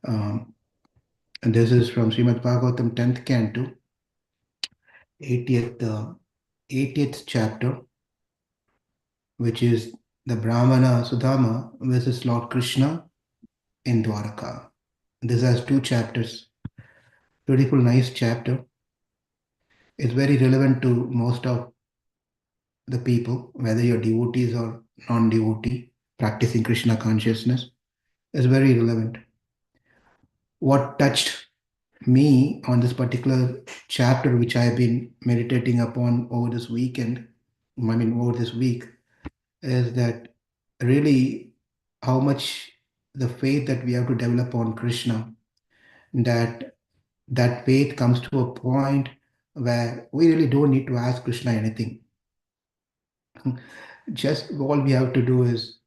Um, and this is from Śrīmad-Bhāgavatam 10th Canto, 80th, 80th chapter, which is the Brahmana Sudama versus Lord Krishna in Dwaraka. This has two chapters. Beautiful, nice chapter. It's very relevant to most of the people, whether you're devotees or non-devotee, practicing Krishna consciousness. Is very relevant. What touched me on this particular chapter, which I have been meditating upon over this weekend, over this week, is that really how much the faith that we have to develop on Krishna, that that faith comes to a point where we really don't need to ask Krishna anything. Just all we have to do is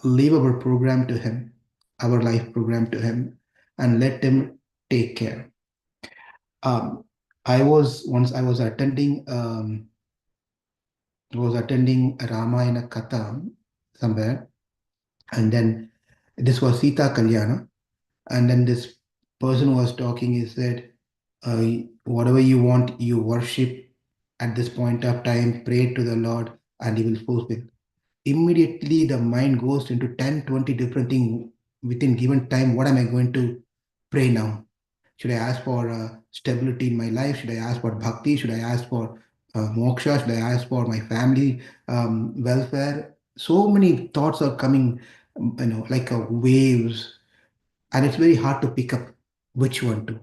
leave our program to Him, our life program to Him, and let Him take care. Um, I was attending a Ramayana Katha somewhere, and then this was Sita Kalyana, and then this person was talking. He said, uh, "Whatever you want, you worship at this point of time, pray to the Lord, and He will fulfill." Immediately, the mind goes into 10, 20 different things within given time. What am I going to pray now? Should I ask for stability in my life? Should I ask for bhakti? Should I ask for moksha? Should I ask for my family welfare? So many thoughts are coming, like waves, and it's very hard to pick up which one to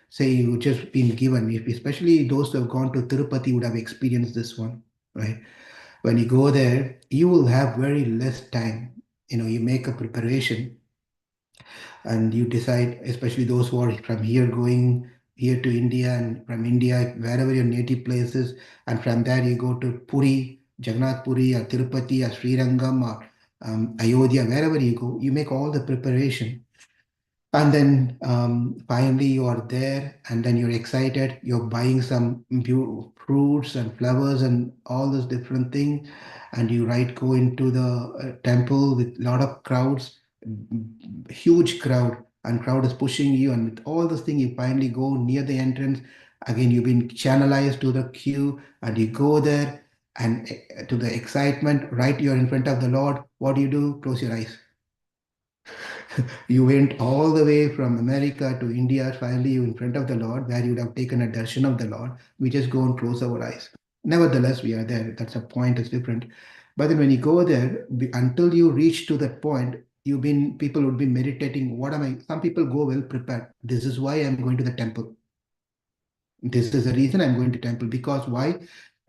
say. You just been given. If especially those who have gone to Tirupati would have experienced this one, right? When you go there, you will have very less time. You make a preparation and you decide, especially those who are from here going here to India and from India, wherever your native place is, and from there you go to Puri, Jagannath Puri or Tirupati or Srirangam or Ayodhya, wherever you go, you make all the preparation. And then finally you are there and then you're excited, you're buying some fruits and flowers and all those different things. And you go into the temple with a lot of crowds, huge crowd, and crowd is pushing you. And with all those things, you finally go near the entrance. Again, you've been channelized to the queue and you go there and to the excitement, right? You're in front of the Lord. What do? Close your eyes. You went all the way from America to India, finally you in front of the Lord, where you would have taken a darshan of the Lord. We just go and close our eyes. Nevertheless, we are there. That's a point, is different. But then when you go there, until you reach to that point, people would be meditating. What am I? Some people go well prepared. This is why I'm going to the temple. This is the reason I'm going to temple. Because why?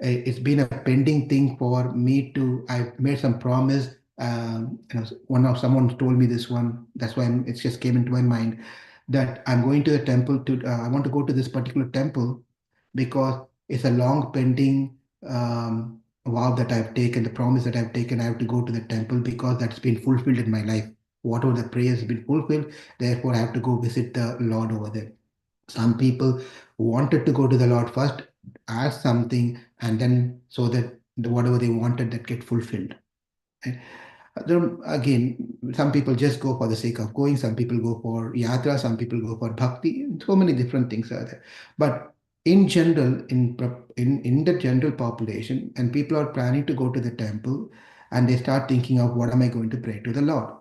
It's been a pending thing for me to. I've made some promise. Someone told me this one. That's why it just came into my mind that I'm going to the temple to. I want to go to this particular temple because it's a long pending vow that I've taken. The promise that I've taken. I have to go to the temple because that's been fulfilled in my life. Whatever the prayer has been fulfilled, therefore I have to go visit the Lord over there. Some people wanted to go to the Lord first, ask something, and then so that whatever they wanted that get fulfilled. Right? Again, some people just go for the sake of going. Some people go for yatra. Some people go for bhakti. So many different things are there. But in general, in the general population, and people are planning to go to the temple, and they start thinking of what am I going to pray to the Lord,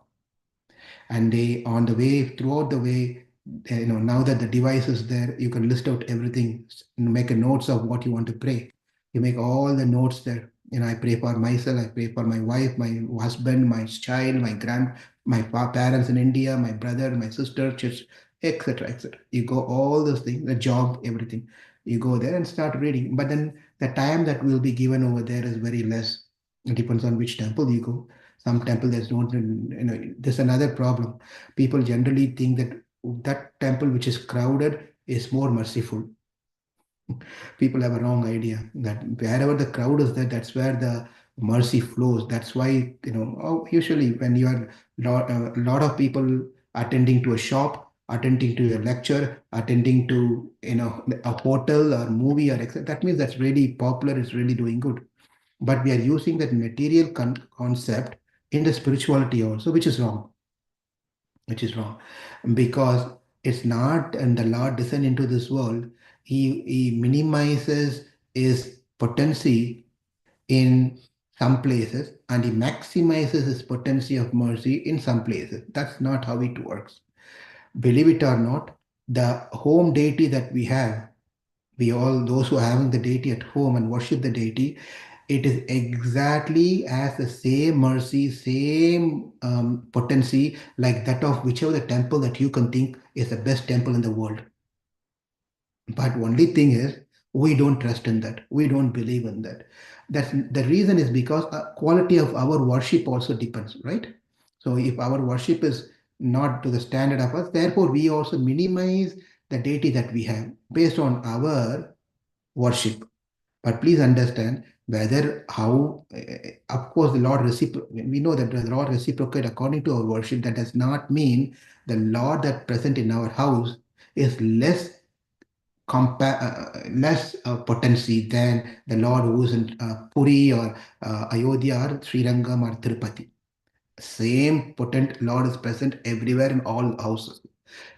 and they on the way throughout the way, now that the device is there, you can list out everything, make a notes of what you want to pray. You make all the notes there. I pray for myself, I pray for my wife, my husband, my child, my parents in India, my brother, my sister, church, etc., etc. You go all those things, the job, everything. You go there and start reading, but then the time that will be given over there is very less. It depends on which temple you go. Some temple there's don't, there's another problem. People generally think that that temple which is crowded is more merciful. People have a wrong idea that wherever the crowd is there, that's where the mercy flows. That's why, usually when you are a lot of people attending to a shop, attending to a lecture, attending to a hotel or movie or etc., that means that's really popular, it's really doing good. But we are using that material concept in the spirituality also, which is wrong. which is wrong, because it's not, and the Lord descend into this world, he minimizes his potency in some places and he maximizes his potency of mercy in some places. That's not how it works. Believe it or not, the home deity that we have, we all, those who are having the deity at home and worship the deity, it is exactly as the same mercy, same potency like that of whichever the temple that you can think is the best temple in the world. But only thing is, we don't trust in that. We don't believe in that. That's the reason is because quality of our worship also depends, right? So if our worship is not to the standard of us, therefore we also minimize the deity that we have based on our worship. But please understand whether how, of course, the Lord reciprocate. We know that the Lord reciprocate according to our worship. That does not mean the Lord that present in our house is less potency than the Lord who is in Puri or Ayodhya or Srirangam or Tirupati. Same potent Lord is present everywhere in all houses.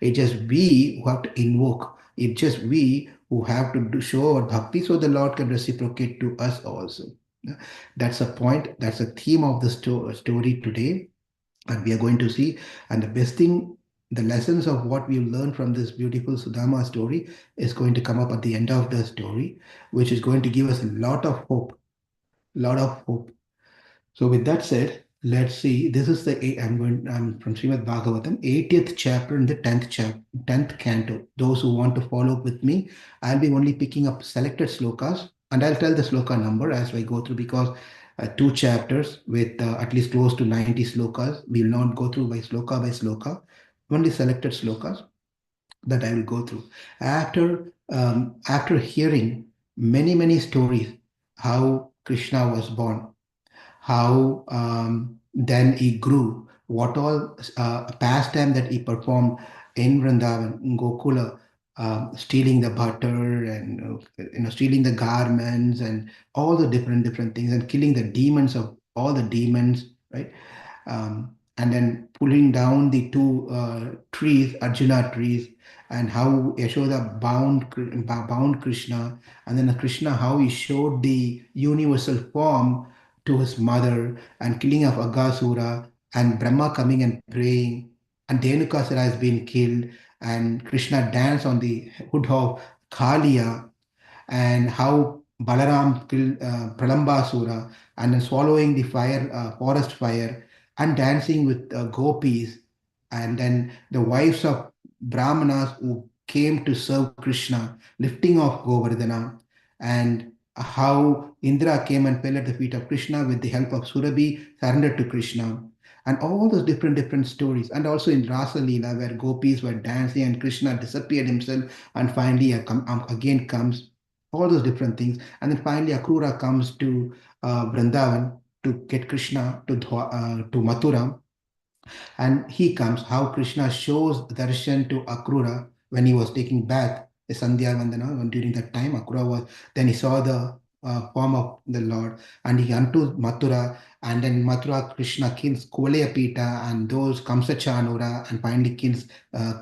It's just we who have to invoke. It's just we who have to show our bhakti so the Lord can reciprocate to us also. Yeah. That's a point. That's a theme of the story today. And we are going to see. And the best thing, the lessons of what we've learned from this beautiful Sudama story is going to come up at the end of the story, which is going to give us a lot of hope. Lot of hope. So with that said, let's see. This is I'm from Śrīmad-Bhāgavatam, 80th chapter in the 10th canto. Those who want to follow with me, I'll be only picking up selected slokas, and I'll tell the sloka number as I go through, because two chapters with at least close to 90 slokas. We will not go through by sloka, only selected slokas that I will go through. After hearing many stories how Krishna was born, how then he grew, what all pastime that he performed in Vrindavan, in Gokula, stealing the butter and stealing the garments and all the different things and killing the demons of all the demons, right? And then pulling down the two trees, Arjuna trees, and how Yashoda bound Krishna, and then Krishna how he showed the universal form to his mother, and killing of Aghasura, and Brahma coming and praying, and Dhenukasura has been killed, and Krishna danced on the hood of Kaliya, and how Balaram killed Pralambasura, and then swallowing the fire, forest fire, and dancing with gopis, and then the wives of Brahmanas who came to serve Krishna, lifting off Govardhana, and how Indra came and fell at the feet of Krishna with the help of Surabhi, surrendered to Krishna. And all those different stories, and also in Rasa Leela, where gopis were dancing and Krishna disappeared himself, and finally again comes, all those different things. And then finally, Akrura comes to Vrindavan to get Krishna to Mathura, and he comes, how Krishna shows darshan to Akrura when he was taking bath, the Sandhya Vandana, and during that time, Akrura was, then he saw the form of the Lord, and he unto Mathura, and then Mathura Krishna kills Kuvalayapita and those Kamsa Chanura, and finally kills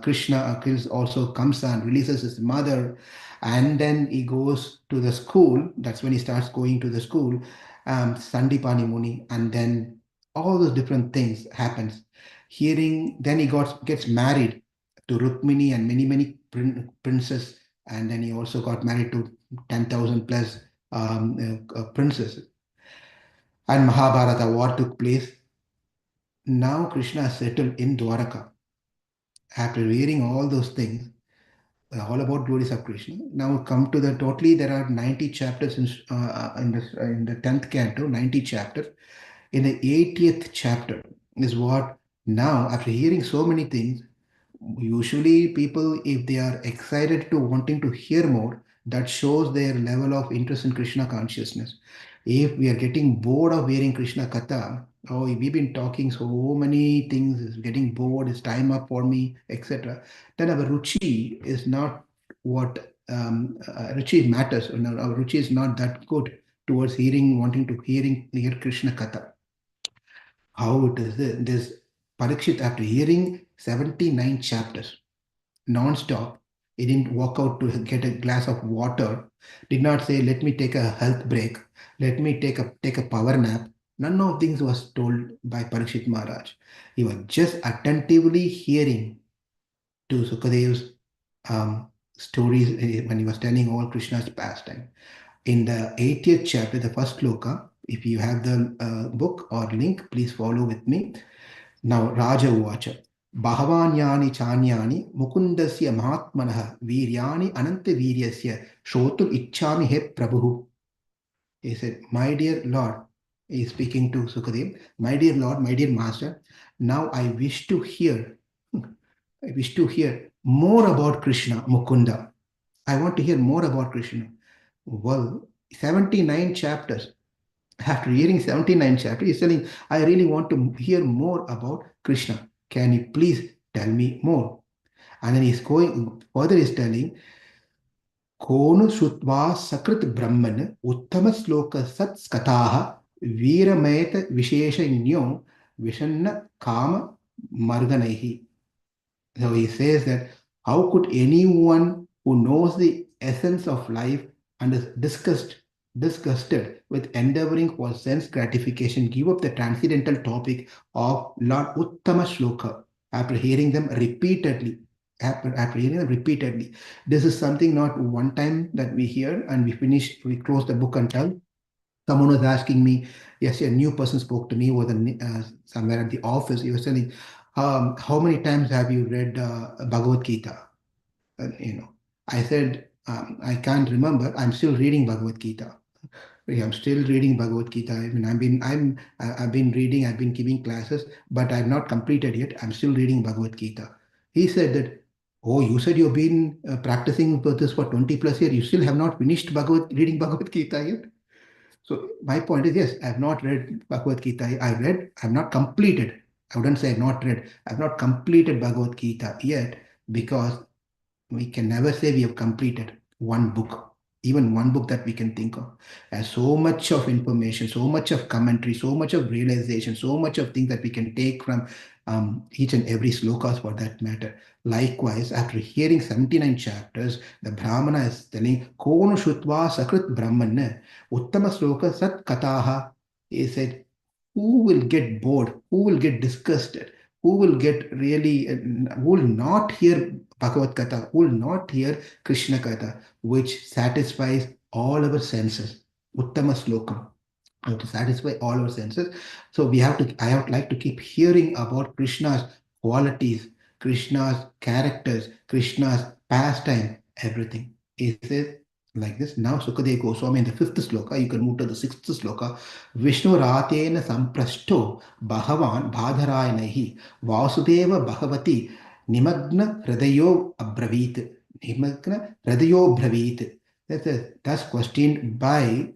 Krishna, kills also Kamsa and releases his mother, and then he goes to the school. That's when he starts going to the school, Sandipani Muni, and then all those different things happens. Hearing, then he gets married to Rukmini and many princes, and then he also got married to 10,000 plus princesses. And Mahabharata war took place. Now Krishna settled in Dwaraka. After hearing all those things, all about glories of Krishna. Now come to the totally there are 90 chapters in the 10th canto, 90 chapters. In the 80th chapter is what, now after hearing so many things, usually people, if they are excited to wanting to hear more, that shows their level of interest in Krishna consciousness. If we are getting bored of hearing Krishna Katha, oh, we've been talking so many things, it's getting bored, it's time up for me, etc., then our ruchi is not what ruchi matters. Our ruchi is not that good towards hearing, wanting to hear Krishna Katha. How it is this Parikshit, after hearing 79 chapters, non-stop. He didn't walk out to get a glass of water, did not say, let me take a health break, let me take a power nap. None of things was told by Parikshit Maharaj. He was just attentively hearing to Sukadev's stories when he was telling all Krishna's pastime. In the 80th chapter, the first sloka, if you have the book or link, please follow with me. Now, Raja Uvacha. Bhavanyani chanyani mukundasya mahatmanah viryani ananta viryasya shotum ichchami he prabhu. He said, my dear Lord, he is speaking to Sukadev, my dear Lord, my dear Master, now I wish to hear more about Krishna, Mukunda. I want to hear more about Krishna. Well, 79 chapters. After hearing 79 chapters, he's telling, I really want to hear more about Krishna. Can you please tell me more? And then he's going further, he's telling, Konu Shutva Sakrit Brahman Uttama Sloka Sats Kataha Veerameta Visheshanyo Vishanna Kama Marganaihi. So he says that how could anyone who knows the essence of life and is disgusted with endeavoring for sense gratification give up the transcendental topic of Lord Uttama Shloka after hearing them repeatedly? After hearing them repeatedly. This is something not one time that we hear and we close the book and tell. Someone was asking me, yes, a new person spoke to me, was somewhere at the office. He was telling, how many times have you read Bhagavad Gita? I said, I can't remember. I'm still reading Bhagavad Gita. I'm still reading Bhagavad Gita. I mean, I've been reading, I've been giving classes, but I've not completed yet. I'm still reading Bhagavad Gita. He said that, oh, you said you've been practicing this for 20 plus years. You still have not finished reading Bhagavad Gita yet? So my point is, yes, I have not read Bhagavad Gita. I've not completed. I wouldn't say I've not read. I've not completed Bhagavad Gita yet because we can never say we have completed one book, even one book that we can think of. There's so much of information, so much of commentary, so much of realization, so much of things that we can take from each and every slokas for that matter. Likewise, after hearing 79 chapters, the Brahmana is telling, Konu Shutva Sakrit Brahman, Uttama Sloka Sat Kataha. He said, who will get bored? Who will get disgusted? Who will get really, who will not hear Bhagavad Gita, who will not hear Krishna Katha, which satisfies all our senses. Uttama Slokam. To satisfy all our senses. So I would like to keep hearing about Krishna's qualities, Krishna's characters, Krishna's pastime, everything. He says like this. Now Sukadeva Goswami in the 5th sloka, you can move to the 6th sloka. Vishnu Ratena Samprashto Bhagavan Bhadharayanahi Vasudeva Bhagavati Nimagna Hridayo Abravit. Nimagna Hridayo Bravit. That's questioned by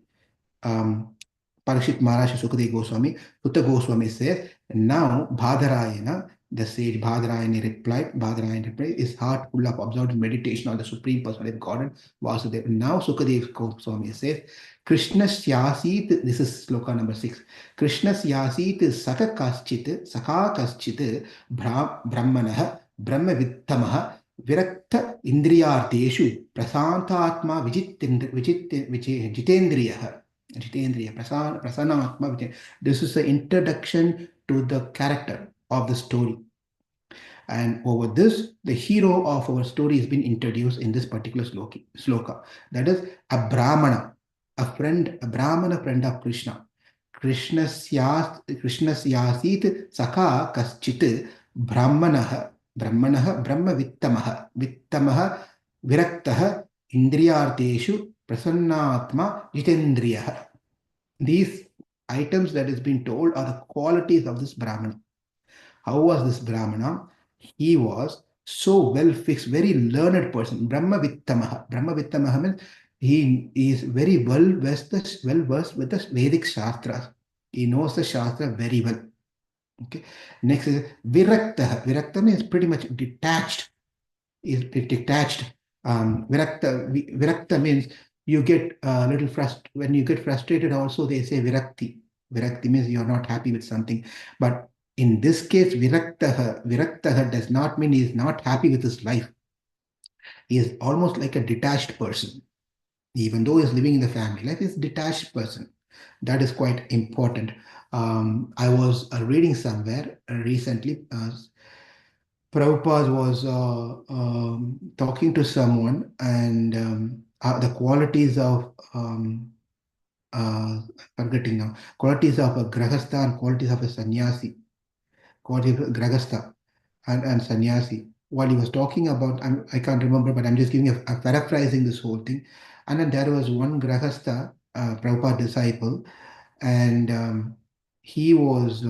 Parikshit Maharaj Sukadeva Goswami. Sutta Goswami says, now Bhadarayana, the sage Bhadarayana replied, his heart full of absorbed meditation on the Supreme Personality of Godhead, Vasudeva. Now Sukadeva Goswami says, Krishna Syasit, this is sloka number 6, Krishna Syasit Saka Kaschit Brahmanah Brahma Vittamaha Virakta Indriyarteshu Prasantatma Jitendriyaha. Jitendriya, Prasanna Atma. This is the introduction to the character of the story. And over this, the hero of our story has been introduced in this particular sloka. That is a Brahmana, a Brahmana friend of Krishna. Krishna Syasit Saka Kaschit Brahmanah Brahma Vittamaha Viraktaha Indriyarteshu Prasannatma Jitendriya. These items that is being told are the qualities of this Brahmana. How was this Brahmana? He was so well fixed, very learned person. Brahma Vittamaha. Brahma Vittamaha means he is very well versed with the Vedic Shastras. He knows the Shastra very well. Okay. Next is Virakta. Virakta means pretty much detached. Is detached. Virakta means you get a little frustrated. When you get frustrated, also they say Virakti. Virakti means you're not happy with something. But In this case, viraktaha does not mean he is not happy with his life. He is almost like a detached person. Even though he is living in the family life, he is a detached person. That is quite important. I was reading somewhere recently. Prabhupada was talking to someone, and the qualities of forgetting now, qualities of a grahastha and qualities of a sannyasi, quality of grahastha and sannyasi. While he was talking about, I can't remember, but I'm just giving a paraphrasing this whole thing. And then there was one grahastha, Prabhupada disciple, and he was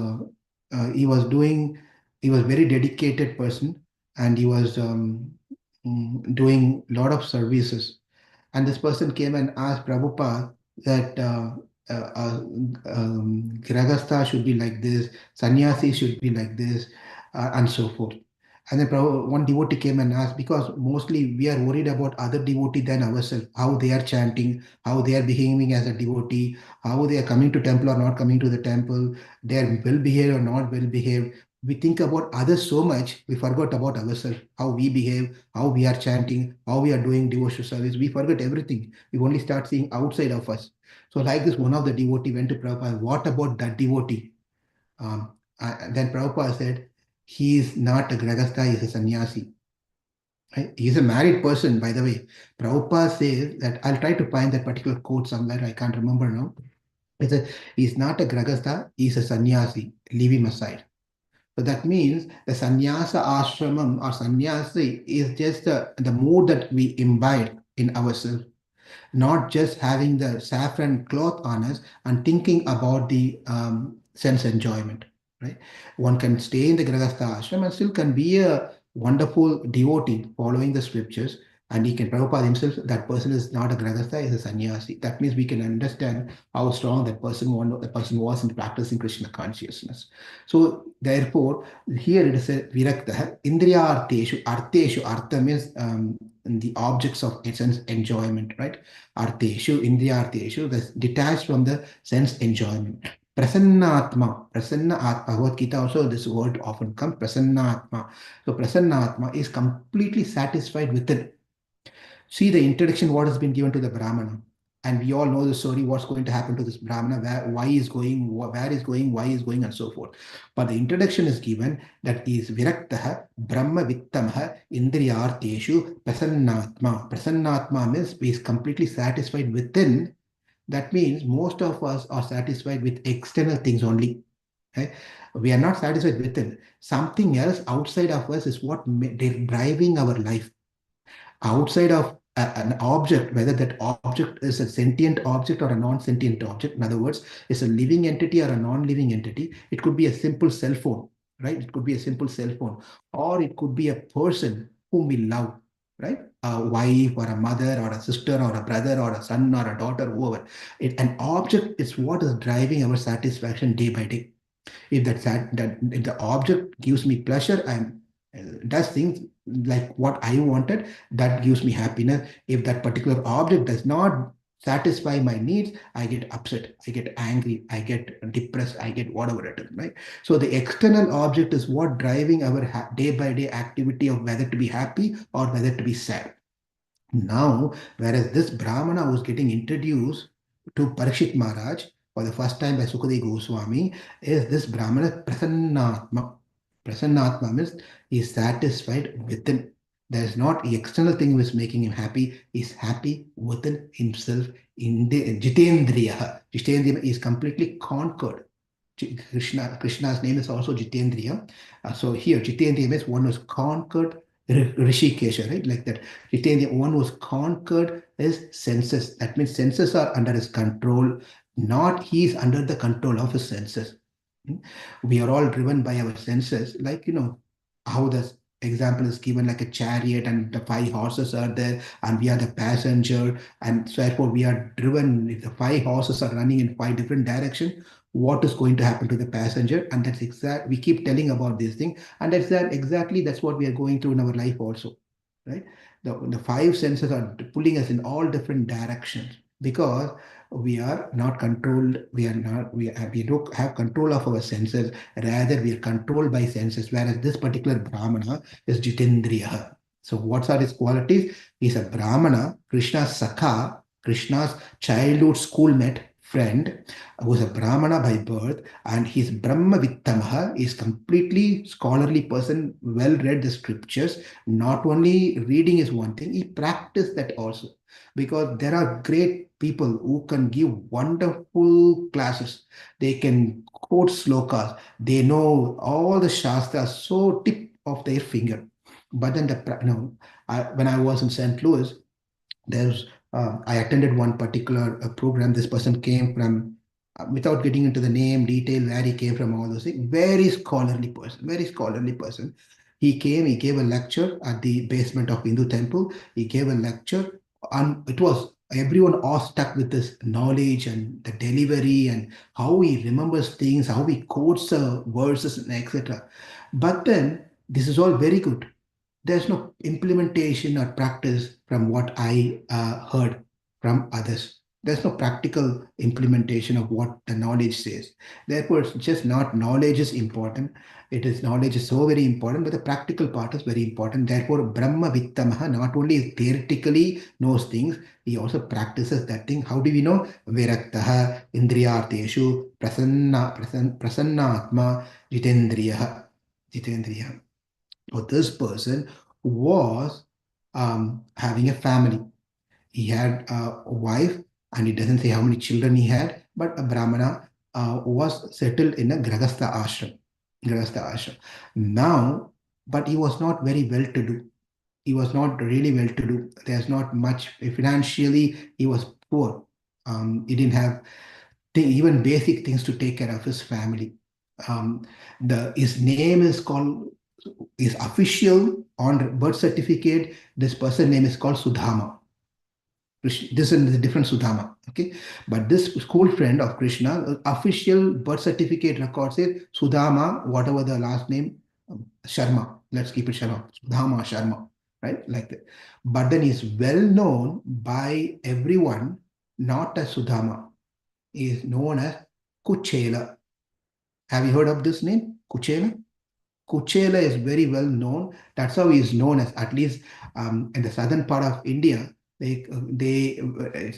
doing, he was very dedicated person, and he was doing a lot of services. And this person came and asked Prabhupada that uh, uh, Grahastha should be like this, sannyasi should be like this, and so forth. And then one devotee came and asked, because mostly we are worried about other devotee than ourselves, how they are chanting, how they are behaving as a devotee, how they are coming to temple or not coming to the temple, they are well behaved or not well behaved. We think about others so much, we forgot about ourselves, how we behave, how we are chanting, how we are doing devotional service. We forget everything. We only start seeing outside of us. So, like this, one of the devotee went to Prabhupada, what about that devotee? Then Prabhupada said, he is not a grahastha, he is a sannyasi. Right? He is a married person, by the way. Prabhupada says that, I'll try to find that particular quote somewhere, I can't remember now. He's not a grahastha, he's a sannyasi. Leave him aside. So that means the sannyasa ashramam or sannyasi is just the mood that we imbibe in ourselves, not just having the saffron cloth on us and thinking about the sense enjoyment, right? One can stay in the Grahastha ashram and still can be a wonderful devotee following the scriptures. And he can, Prabhupada himself, that person is not a Grahastha, is a sannyasi. That means we can understand how strong that person was in practicing Krishna consciousness. So, therefore, here it is a virakta, indriya arteshu, artha means the objects of sense enjoyment, right? Arteshu, Indriyarteshu, that's detached from the sense enjoyment. Prasanna Atma, Bhagavad Gita also this word often comes, Prasanna Atma. So Prasanna Atma is completely satisfied within. See the introduction, what has been given to the Brahmana. And we all know the story, what's going to happen to this Brahmana, why he's going, where he's going, why he's going, and so forth. But the introduction is given that he is Viraktaha, Brahma Vittamaha, Indriyarteshu, Prasannatma. Prasannatma means he is completely satisfied within. That means most of us are satisfied with external things only. Okay? We are not satisfied within. Something else outside of us is what driving our life outside of an object, whether that object is a sentient object or a non-sentient object, in other words, is a living entity or a non-living entity. It could be a simple cell phone, right? It could be a simple cell phone, or it could be a person whom we love, right? A wife or a mother or a sister or a brother or a son or a daughter, whoever. An object is what is driving our satisfaction day by day. If that if the object gives me pleasure and does things like what I wanted, that gives me happiness. If that particular object does not satisfy my needs, I get upset, I get angry, I get depressed, I get whatever it is, right? So the external object is what driving our day by day activity of whether to be happy or whether to be sad. Now, whereas this Brahmana was getting introduced to Parikshit Maharaj for the first time by Sukadeva Goswami, is this Brahmana Prasannatma. Prasannatma means he is satisfied within. There is not the external thing which is making him happy. He is happy within himself. In the Jitendriya. Jitendriya is completely conquered. Krishna's name is also Jitendriya. So here, Jitendriya means one was conquered Rishikesha, right? Like that. Jitendriya, one was conquered his senses. That means senses are under his control, not he is under the control of his senses. Hmm? We are all driven by our senses, like, how the example is given like a chariot and the five horses are there and we are the passenger, and so therefore we are driven. If the five horses are running in five different directions, what is going to happen to the passenger? And that's exact, we keep telling about this thing, and that's what we are going through in our life also, right? The five senses are pulling us in all different directions. because we are not controlled, we don't have control of our senses, rather we are controlled by senses, whereas this particular Brahmana is Jitendriya. So what are his qualities? He's a Brahmana, Krishna's Sakha, Krishna's childhood schoolmate, friend, who's a Brahmana by birth, and he's Brahma Vittamaha, is completely scholarly person, well read the scriptures. Not only reading is one thing, he practiced that also. Because there are great people who can give wonderful classes. They can quote slokas. They know all the shastras so tip of their finger. But then when I was in St. Louis, there's I attended one particular program. This person came from, without getting into the name detail where he came from, all those things. Very scholarly person, very scholarly person. He came, he gave a lecture at the basement of Hindu temple. He gave a lecture, and it was everyone awestruck with this knowledge and the delivery and how he remembers things, how he quotes verses, and etc. But then this is all very good. There's no implementation or practice from what I heard from others. There's no practical implementation of what the knowledge says. Therefore, it's just not knowledge is important. It is knowledge is so very important, but the practical part is very important. Therefore, Brahma Vittamaha not only theoretically knows things, he also practices that thing. How do we know? Viraktaha, Indriyarteshu, Prasanna Atma, Jitendriyaha. Jitendriyaha. So this person was having a family. He had a wife, and it doesn't say how many children he had, but a Brahmana was settled in a Grahastha ashram. Grahastha ashram. Now, but he was not very well to do. He was not really well to do. There's not much financially. He was poor. He didn't have even basic things to take care of his family. His name is called, his official on birth certificate, this person name is called Sudama. This is a different Sudama, okay? But this school friend of Krishna, official birth certificate record says Sudama, whatever the last name, Sharma. Let's keep it Sharma. Sudama Sharma, right? Like that. But then he's well known by everyone, not as Sudama. He is known as Kuchela. Have you heard of this name? Kuchela? Kuchela is very well known. That's how he is known as, at least in the southern part of India. He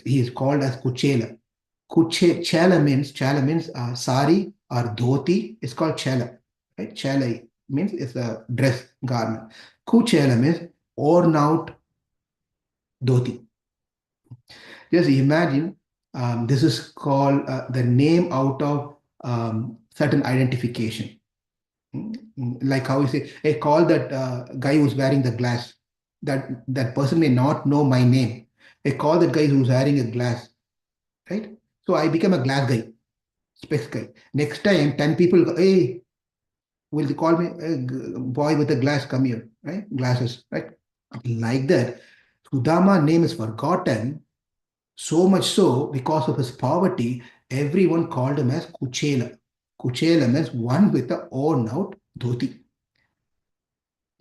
is called as Kuchela. Chala means sari or dhoti. It's called chala. Right? Chala means it's a dress garment. Kuchela means worn out dhoti. Just imagine, this is called the name out of certain identification. Like how you say, hey, call that guy who's wearing the glass. That person may not know my name. Hey, call that guy who's wearing a glass, right? So I become a glass guy, specs guy. Next time, 10 people go, hey, will they call me a boy with a glass, come here, right? Glasses, right? Like that. Sudama name is forgotten, so much so because of his poverty, everyone called him as Kuchela. Kuchela means one with a worn out dhoti.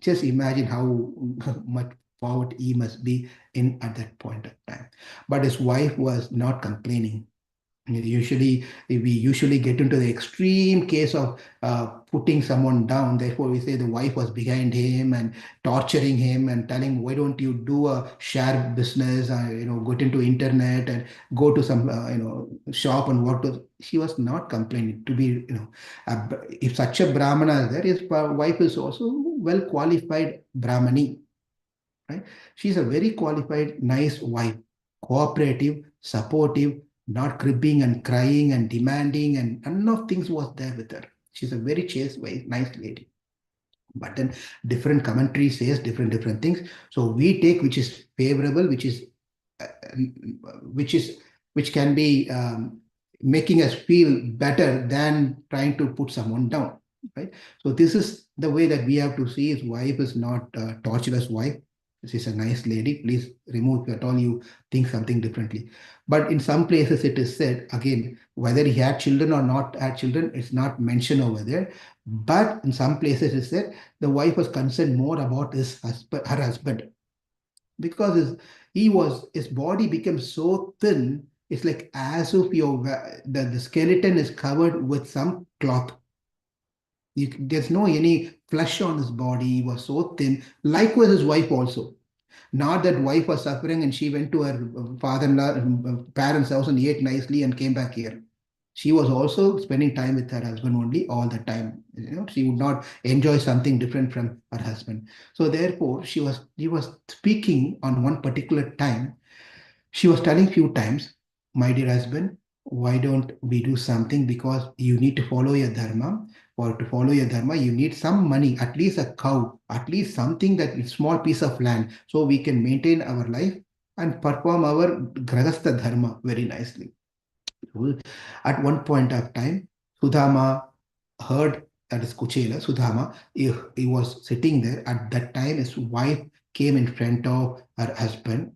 Just imagine how much poverty he must be in at that point of time. But his wife was not complaining. We usually get into the extreme case of putting someone down. Therefore, we say the wife was behind him and torturing him and telling, "Why don't you do a share business? Get into internet and go to some shop and work." She was not complaining. To be if such a brahmana is there, his wife is also well qualified brahmani. Right? She's a very qualified, nice wife, cooperative, supportive, not cribbing and crying and demanding, and none of things was there with her. She's a very chaste wife, nice lady. But then different commentary says different things. So we take which is favorable, uh, which is which can be making us feel better than trying to put someone down. Right. So this is the way that we have to see his wife is not a torturous wife. She's a nice lady. Please remove if at all you think something differently. But in some places it is said, again, whether he had children or not had children, it's not mentioned over there. But in some places it said the wife was concerned more about her husband, because his body became so thin It's like as if the skeleton is covered with some cloth. There's no any flesh on his body. He was so thin. Likewise, his wife also. Not that wife was suffering and she went to her father-in-law, parents' house and ate nicely and came back here. She was also spending time with her husband only all the time. She would not enjoy something different from her husband. So therefore, she was speaking on one particular time. She was telling few times, my dear husband, why don't we do something? Because you need to follow your dharma. For to follow your dharma, you need some money, at least a cow, at least something that is small piece of land, so we can maintain our life and perform our grahastha dharma very nicely. At one point of time, Sudama heard, that is Kuchela, Sudama, he was sitting there. At that time, his wife came in front of her husband,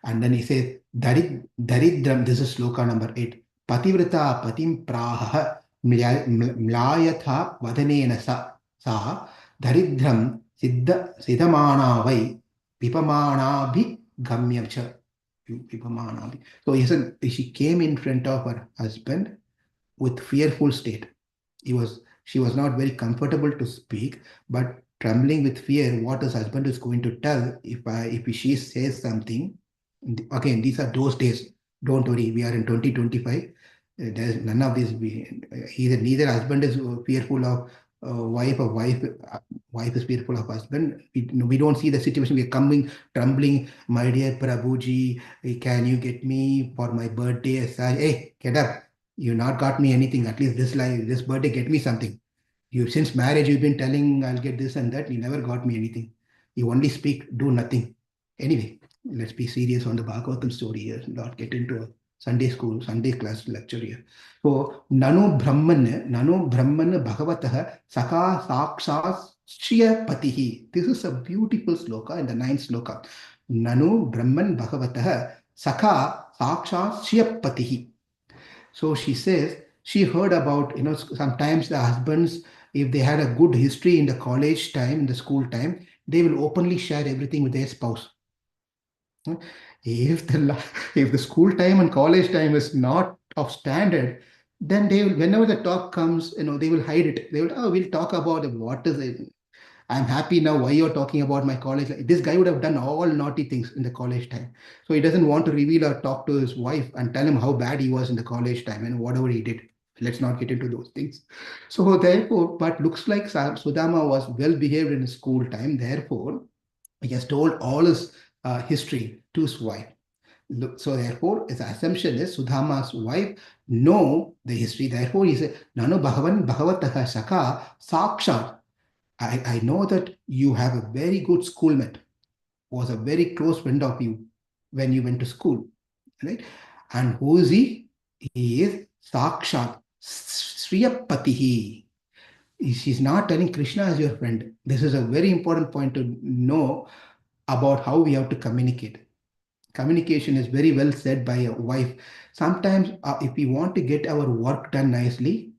and then he says, Daridram, this is sloka number 8. Pativrata patim praha mlayatha vadanena sa daridram siddhamana vai pipamana bhi gamyam cha. So he said she came in front of her husband with fearful state. She was not very comfortable to speak, but trembling with fear what his husband is going to tell if she says something. Again, these are those days. Don't worry, we are in 2025. There's none of this. Neither husband is fearful of wife or wife is fearful of husband. We don't see the situation. We are coming trembling. My dear Prabhuji, can you get me for my birthday? Hey, get up. You not got me anything. At least this birthday, get me something. You since marriage, you've been telling I'll get this and that. You never got me anything. You only speak, do nothing. Anyway, let's be serious on the Bhagavatam story here. Not get into a Sunday school, Sunday class lecture here. So, Nano Brahman Bhagavataha Saka Saksha Shriya Patihi. This is a beautiful sloka in the 9th sloka. Nano Brahman Bhagavataha Saka Saksha Shriya Patihi. So she says she heard about, sometimes the husbands, if they had a good history in the college time, in the school time, they will openly share everything with their spouse. If the school time and college time is not of standard, then they will, whenever the talk comes, they will hide it. They will, oh, we'll talk about it. What is it? I'm happy now. Why you're talking about my college? This guy would have done all naughty things in the college time. So he doesn't want to reveal or talk to his wife and tell him how bad he was in the college time and whatever he did. Let's not get into those things. So therefore, but looks like Sudama was well behaved in his school time. Therefore, he has told all his history to his wife. So therefore, his assumption is Sudama's wife know the history. Therefore, he said, Nano Bhagavan Bhagavataha Saka Sakshat. I know that you have a very good schoolmate, was a very close friend of you when you went to school, right? And who is he? He is Sakshat Sriyapatihi. She's not telling Krishna as your friend. This is a very important point to know about how we have to communicate. Communication is very well said by a wife. Sometimes, if we want to get our work done nicely,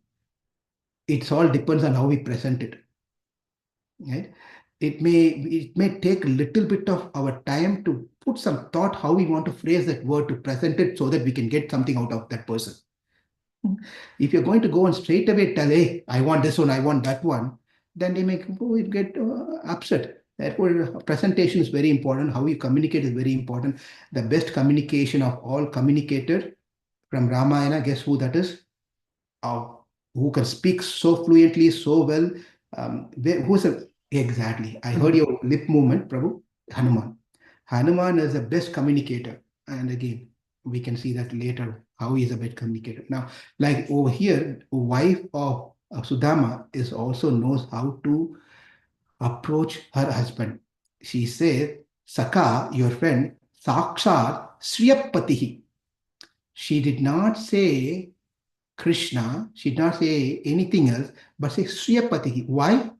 it all depends on how we present it. Right? It may take a little bit of our time to put some thought how we want to phrase that word to present it so that we can get something out of that person. If you're going to go and straight away tell, hey, I want this one, I want that one, then they may get upset. Therefore, presentation is very important. How you communicate is very important. The best communication of all communicated from Ramayana, guess who that is? Uh, who can speak so fluently, so well. Who's exactly? I heard your lip movement, Prabhu. Hanuman. Hanuman is the best communicator. And again, we can see that later how he is a best communicator. Now, like over here, wife of Sudama is also knows how to approach her husband. She says, Saka, your friend, Sakshat Sriyapatihi. She did not say Krishna, she did not say anything else, but say Sriyapati. Why?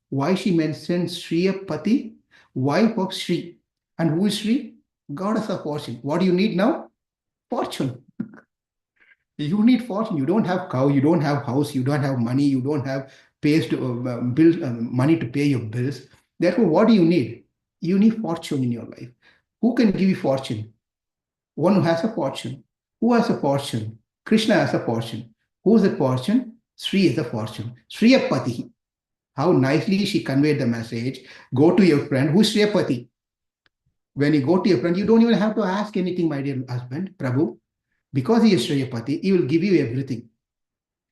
Why she mentioned Sriyapati, wife of Sri. And who is Sri? Goddess of fortune. What do you need now? Fortune. You need fortune. You don't have cow, you don't have house, you don't have money, you don't have pays to bill money to pay your bills. Therefore, what do you need? You need fortune in your life. Who can give you fortune? One who has a fortune. Who has a fortune? Krishna has a fortune. Who is the fortune? Sri is the fortune. Shriyapati. How nicely she conveyed the message. Go to your friend. Who's Shriyapati? When you go to your friend, you don't even have to ask anything, my dear husband, Prabhu. Because he is Shriyapati, he will give you everything.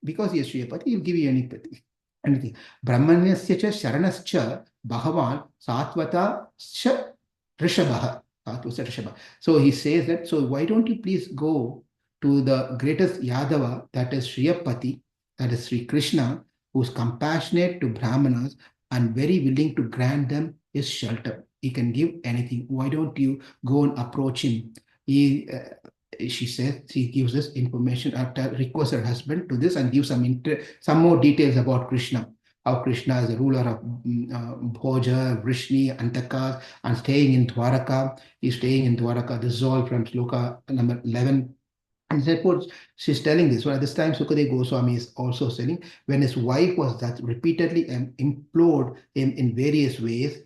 Because he is Shriyapati, he will give you anything. Anything. Brahmanyasya cha sharanascha bhagavan satvata cha rishabha. So he says that, so why don't you please go to the greatest Yadava, that is Shriyapati, that is Sri Krishna, who's compassionate to Brahmanas and very willing to grant them his shelter. He can give anything. Why don't you go and approach him? She says, she gives this information after requests her husband to this and gives some more details about Krishna. How Krishna is the ruler of Bhoja, Vrishni, Antakas, and staying in Dwaraka. He's staying in Dwaraka. This is all from Sloka number 11. And therefore, she's telling this. So at this time, Sukadev Goswami is also saying, when his wife was that repeatedly implored him in various ways,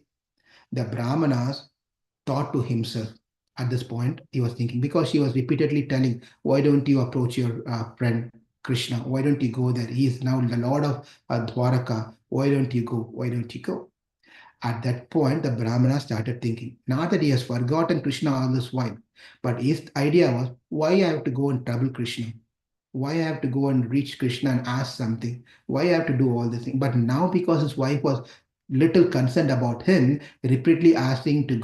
the Brahmanas thought to himself. At this point, he was thinking, because she was repeatedly telling, why don't you approach your friend Krishna? Why don't you go there? He is now the Lord of Dwaraka. Why don't you go? Why don't you go? At that point, the Brahmana started thinking, not that he has forgotten Krishna all this while, but his idea was, why I have to go and trouble Krishna? Why I have to go and reach Krishna and ask something? Why I have to do all this thing? But now, because his wife was little concerned about him, repeatedly asking to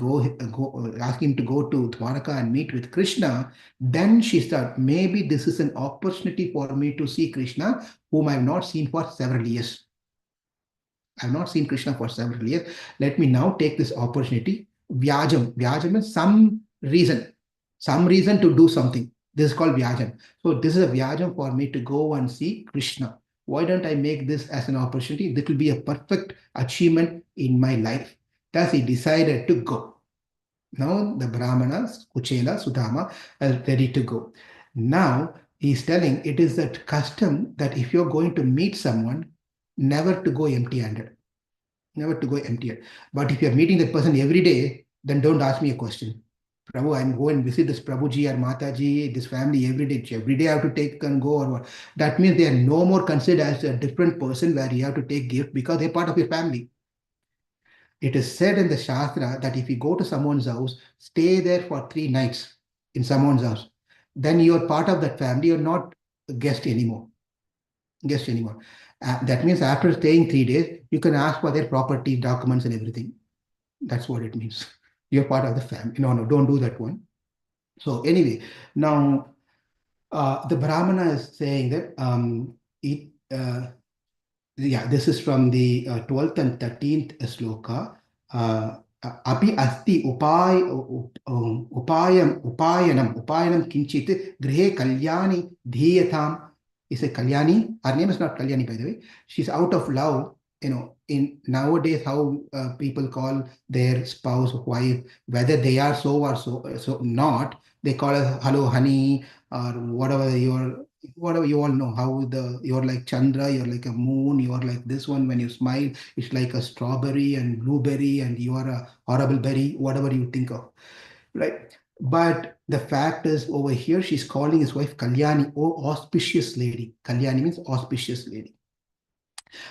asking him to go to Dwaraka and meet with Krishna, then she thought, maybe this is an opportunity for me to see Krishna, whom I have not seen for several years. I have not seen Krishna for several years. Let me now take this opportunity. Vyajam. Vyajam means some reason to do something. This is called Vyajam. So this is a Vyajam for me to go and see Krishna. Why don't I make this as an opportunity? This will be a perfect achievement in my life. Thus he decided to go. Now the Brahmanas, Kuchela, Sudama, are ready to go. Now he's telling it is that custom that if you're going to meet someone, never to go empty-handed. Never to go empty-handed. But if you're meeting that person every day, then don't ask me a question. Prabhu, I'm going and visit this Prabhuji or Mataji, this family every day. Every day I have to take and go or what. That means they are no more considered as a different person where you have to take gift because they're part of your family. It is said in the Shastra that if you go to someone's house, stay there for 3 nights in someone's house, then you're part of that family. You're not a guest anymore. That means after staying 3 days, you can ask for their property, documents, and everything. That's what it means. You're part of the family. No, don't do that one. So anyway, now the Brahmana is saying that this is from the 12th and 13th sloka. Api asti upayanam kinchit grihe kalyani dhiyatam. He said Kalyani. Her name is not Kalyani, by the way. She's out of love. In nowadays, how people call their spouse, wife, whether they are so or so not, they call us hello, honey, or whatever you all know. How you're like Chandra, you're like a moon, you're like this one. When you smile, it's like a strawberry and blueberry, and you are a horrible berry, whatever you think of, right? But the fact is, over here, she's calling his wife Kalyani, oh auspicious lady. Kalyani means auspicious lady.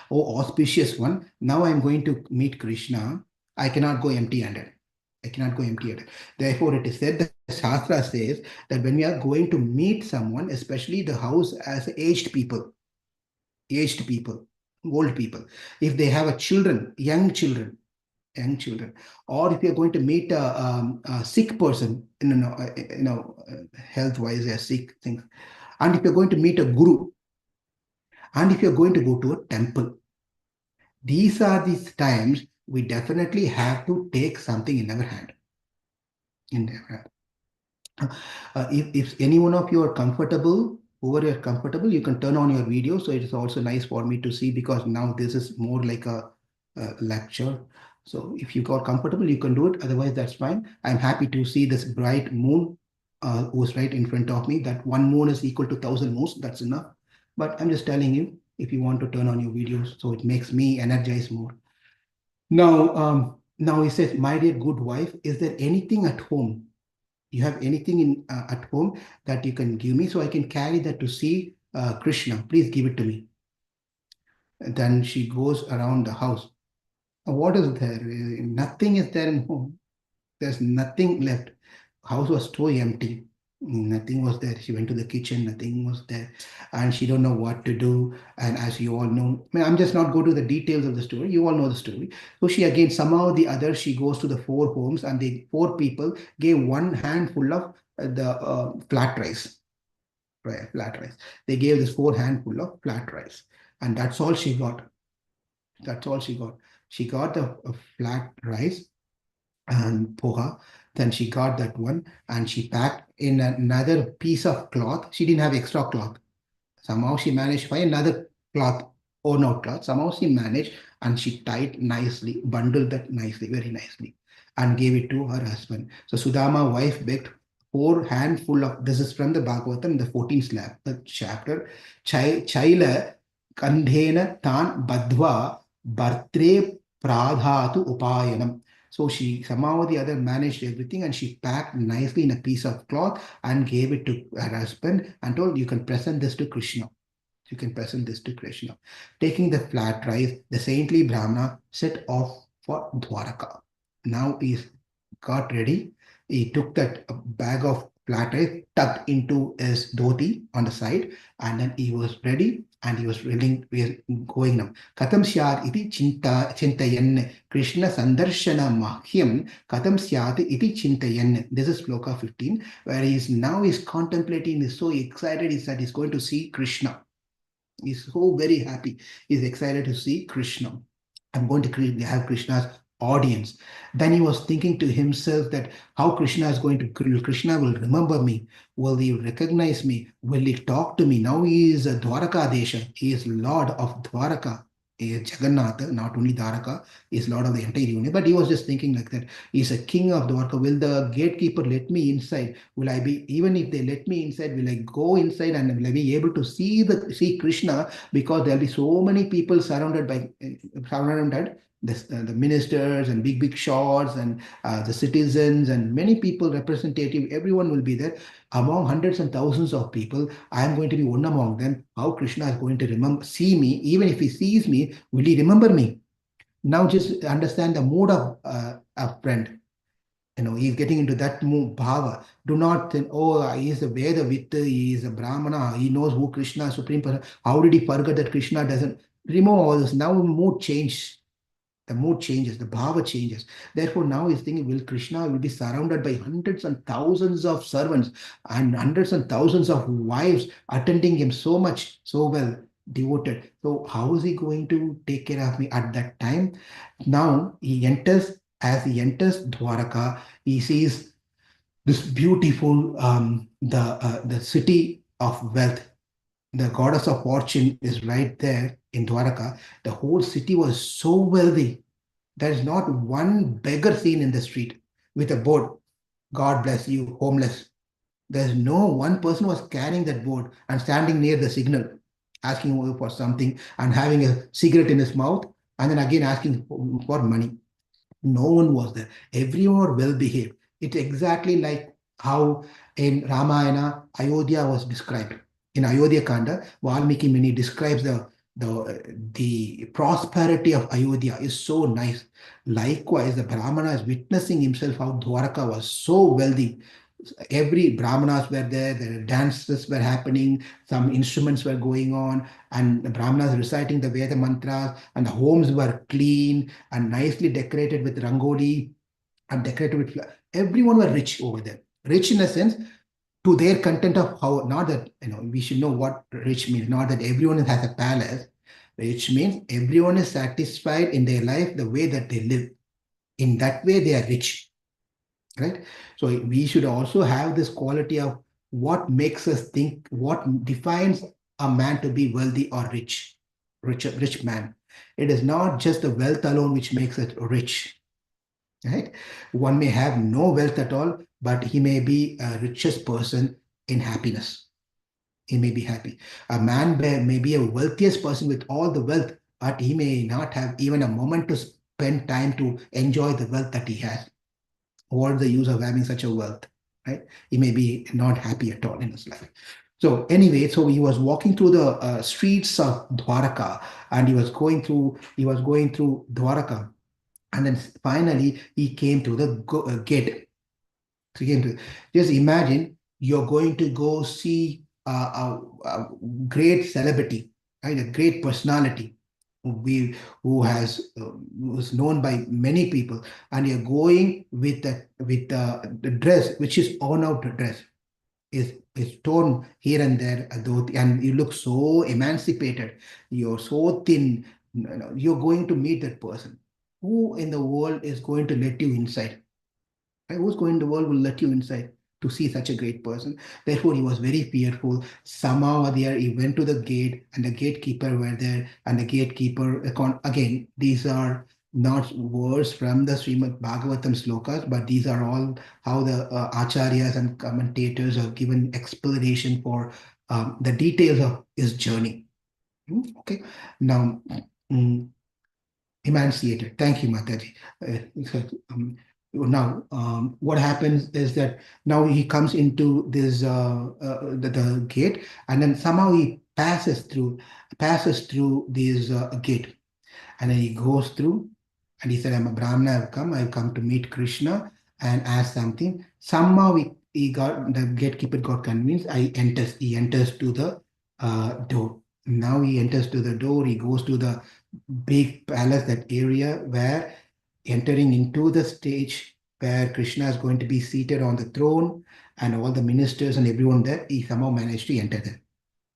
Oh auspicious one. Now I'm going to meet Krishna. I cannot go empty-handed. I cannot go empty-handed. Therefore, it is said that the Shastra says that when we are going to meet someone, especially the house as aged people, old people, if they have young children, or if you're going to meet a sick person, health-wise, a sick thing, and if you're going to meet a guru, and if you're going to go to a temple, these are these times we definitely have to take something in our hand. If any one of you are comfortable, you can turn on your video. So it is also nice for me to see, because now this is more like a lecture. So if you got comfortable, you can do it. Otherwise, that's fine. I'm happy to see this bright moon who's right in front of me. That one moon is equal to 1,000 moons. That's enough. But I'm just telling you, if you want to turn on your videos, so it makes me energize more. Now he says, my dear good wife, is there anything at home you have anything at home that you can give me so I can carry that to see Krishna? Please give it to me. And then she goes around the house. What is there? Nothing is there in home. There's nothing left. House was so empty. Nothing was there. She went to the kitchen. Nothing was there, and she don't know what to do. And as you all know, I mean, I'm just not go to the details of the story. You all know the story. So she again somehow or the other she goes to the four homes, and the four people gave one handful of the flat rice. Right, flat rice. They gave this four handful of flat rice, and that's all she got. That's all she got. She got the flat rice and poha. Then she got that one and she packed in another piece of cloth. She didn't have extra cloth. Somehow she managed to find another cloth, or not cloth. Somehow she managed and she tied nicely, bundled that nicely, very nicely, and gave it to her husband. So Sudama wife begged four handful of, this is from the Bhagavatam, the 14th chapter. Chaila kandhena tan badhva bhartre pradhatu upayanam. So she somehow or the other managed everything and she packed nicely in a piece of cloth and gave it to her husband and told, you can present this to Krishna. You can present this to Krishna. Taking the flat rice, the saintly Brahmana set off for Dwaraka. Now he's got ready. He took that bag of flat rice, tucked into his dhoti on the side, and then he was ready and he was willing, we are going now. Katam syat iti chintayan Krishna sandarshana mahyam katam syat iti chintayan. This is sloka 15, where he's contemplating, he's so excited, is that he's going to see Krishna. He's so very happy. He's excited to see Krishna. I'm going to have Krishna's audience. Then he was thinking to himself that how Krishna will remember me. Will he recognize me? Will he talk to me? Now he is a Dwaraka Desha. He is Lord of Dwaraka. He is Jagannatha, not only Dwaraka, he is Lord of the entire universe. But he was just thinking like that. He's a king of Dwaraka. Will the gatekeeper let me inside? Will I be, even if they let me inside, will I go inside and will I be able to see Krishna? Because there'll be so many people surrounded the ministers and big shots and the citizens and many people, representative, everyone will be there. Among hundreds and thousands of people, I am going to be one among them. How Krishna is going to see me? Even if he sees me, will he remember me? Now just understand the mood of a friend. He's getting into that mood, bhava. Do not think, oh, he is a Veda Vitta, he is a Brahmana, he knows who Krishna, Supreme Person. How did he forget that Krishna doesn't? Remove all this. Now mood change. The mood changes, the bhava changes. Therefore, now he's thinking, will Krishna will be surrounded by hundreds and thousands of servants and hundreds and thousands of wives attending him so much, so well, devoted. So how is he going to take care of me at that time? Now as he enters Dwaraka, he sees this beautiful, the city of wealth. The goddess of fortune is right there in Dwaraka. The whole city was so wealthy. There is not one beggar seen in the street with a board, God bless you, homeless. There's no one person was carrying that board and standing near the signal, asking for something and having a cigarette in his mouth and then again asking for money. No one was there. Everyone were well behaved. It's exactly like how in Ramayana, Ayodhya was described. In Ayodhya Kanda, Valmiki Muni describes the prosperity of Ayodhya is so nice. Likewise, the Brahmana is witnessing himself how Dwaraka was so wealthy. Every Brahmanas were there, the dances were happening, some instruments were going on, and the Brahmanas reciting the Veda mantras, and the homes were clean and nicely decorated with rangoli and decorated with everyone were rich over there. Rich in a sense, to their content of how, not that, we should know what rich means, not that everyone has a palace. Rich means everyone is satisfied in their life the way that they live. In that way, they are rich. Right? So we should also have this quality of what makes us think, what defines a man to be wealthy or rich man. It is not just the wealth alone which makes it rich. Right? One may have no wealth at all, but he may be a richest person in happiness. He may be happy. A man may be a wealthiest person with all the wealth, but he may not have even a moment to spend time to enjoy the wealth that he has. What is the use of having such a wealth? right? He may be not happy at all in his life. So anyway, so he was walking through the streets of Dwaraka, and he was going through Dwaraka, and then finally he came to the gate. So he came to, just imagine you're going to go see a great celebrity, right? A great personality who's known by many people, and you're going with the dress which is worn out dress, is torn here and there, and you look so emancipated. You're so thin. You're going to meet that person. Who in the world is going to let you inside? Right? Who's going in the world will let you inside to see such a great person? Therefore, he was very fearful. Somehow there, he went to the gate, and the gatekeeper were there, and the gatekeeper, again, these are not words from the Śrīmad-Bhāgavatam slokas, but these are all how the acharyas and commentators have given explanation for the details of his journey. Okay, now, mm, emancipated. Thank you, Mataji. Now, what happens is that now he comes into this the gate, and then somehow he passes through this gate, and then he goes through, and he said, "I'm a Brahmana. I've come to meet Krishna and ask something." Somehow the gatekeeper got convinced. He enters to the door. Now he enters to the door. He goes to the big palace, that area where entering into the stage where Krishna is going to be seated on the throne, and all the ministers and everyone there. He somehow managed to enter there.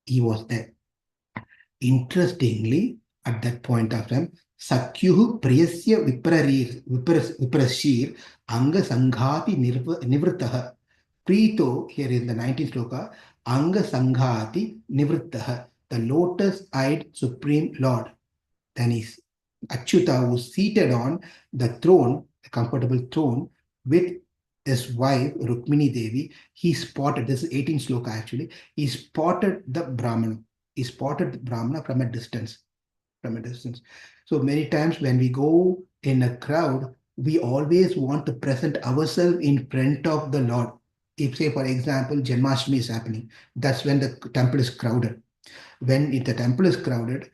He was there. Interestingly, at that point of time, Sakyuhu Priyasya Viprashir Anga Sanghati Nivrittaha. Prito, here in the 19th sloka, Anga Sanghati Nivrittaha, the lotus-eyed Supreme Lord. Then is Achyuta, was seated on the throne, a comfortable throne, with his wife Rukmini Devi. He spotted, this is 18th sloka actually, he spotted the Brahmana. He spotted the Brahmana from a distance. So many times when we go in a crowd, we always want to present ourselves in front of the Lord. If, say, for example, Janmashtami is happening, that's when the temple is crowded. When the temple is crowded,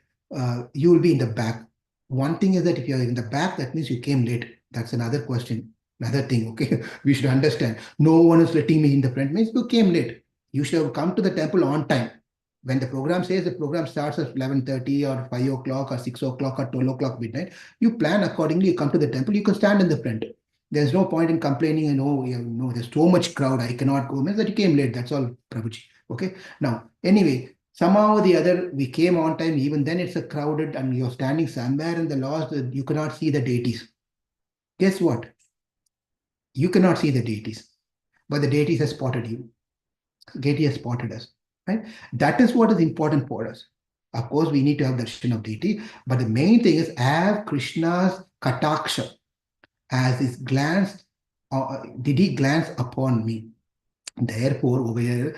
you will be in the back. One thing is that if you're in the back, that means you came late. That's another question, another thing, okay? We should understand. No one is letting me in the front, means you came late. You should have come to the temple on time. When the program says the program starts at 11:30 or 5 o'clock or 6 o'clock or 12 o'clock midnight, you plan accordingly, you come to the temple, you can stand in the front. There's no point in complaining, there's so much crowd, I cannot go. Means that you came late, that's all, Prabhuji. Okay. Now, anyway, somehow or the other, we came on time. Even then, it's a crowded, and you're standing somewhere in the lost, you cannot see the deities. Guess what? You cannot see the deities, but the deities have spotted you. Deity has spotted us. Right? That is what is important for us. Of course, we need to have darshan of deity, but the main thing is have Krishna's kataksha, as his glance, did he glance upon me? Therefore, over here,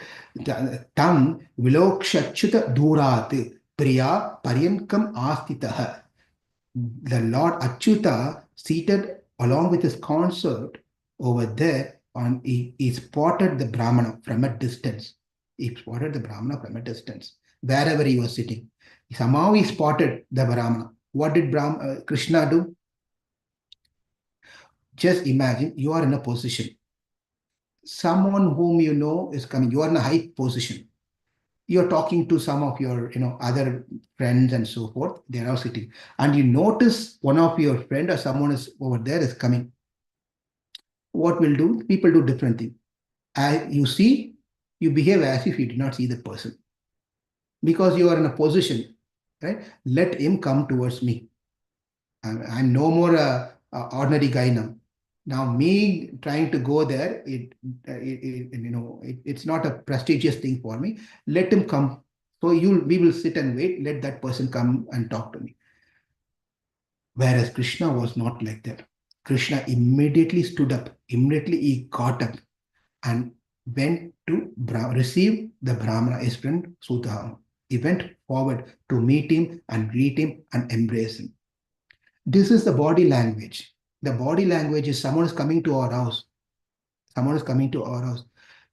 tam vilokshachyuta durat priya paryankam astitah. The Lord Achyuta, seated along with his consort over there, he spotted the Brahmana from a distance. He spotted the Brahmana from a distance, wherever he was sitting. Somehow he spotted the Brahmana. What did Krishna do? Just imagine you are in a position. Someone whom you know is coming. You are in a high position. You're talking to some of your, other friends and so forth. They are all sitting. And you notice one of your friend or someone is over there is coming. What will do? People do different things. You see, you behave as if you did not see the person. Because you are in a position, right? Let him come towards me. I'm no more a ordinary guy now. Now, me trying to go there, it's not a prestigious thing for me. Let him come. So we will sit and wait. Let that person come and talk to me. Whereas Krishna was not like that. Krishna immediately stood up. Immediately he got up and went to receive the Brahmana, his friend Sudama. He went forward to meet him and greet him and embrace him. This is the body language. The body language is someone is coming to our house. Someone is coming to our house.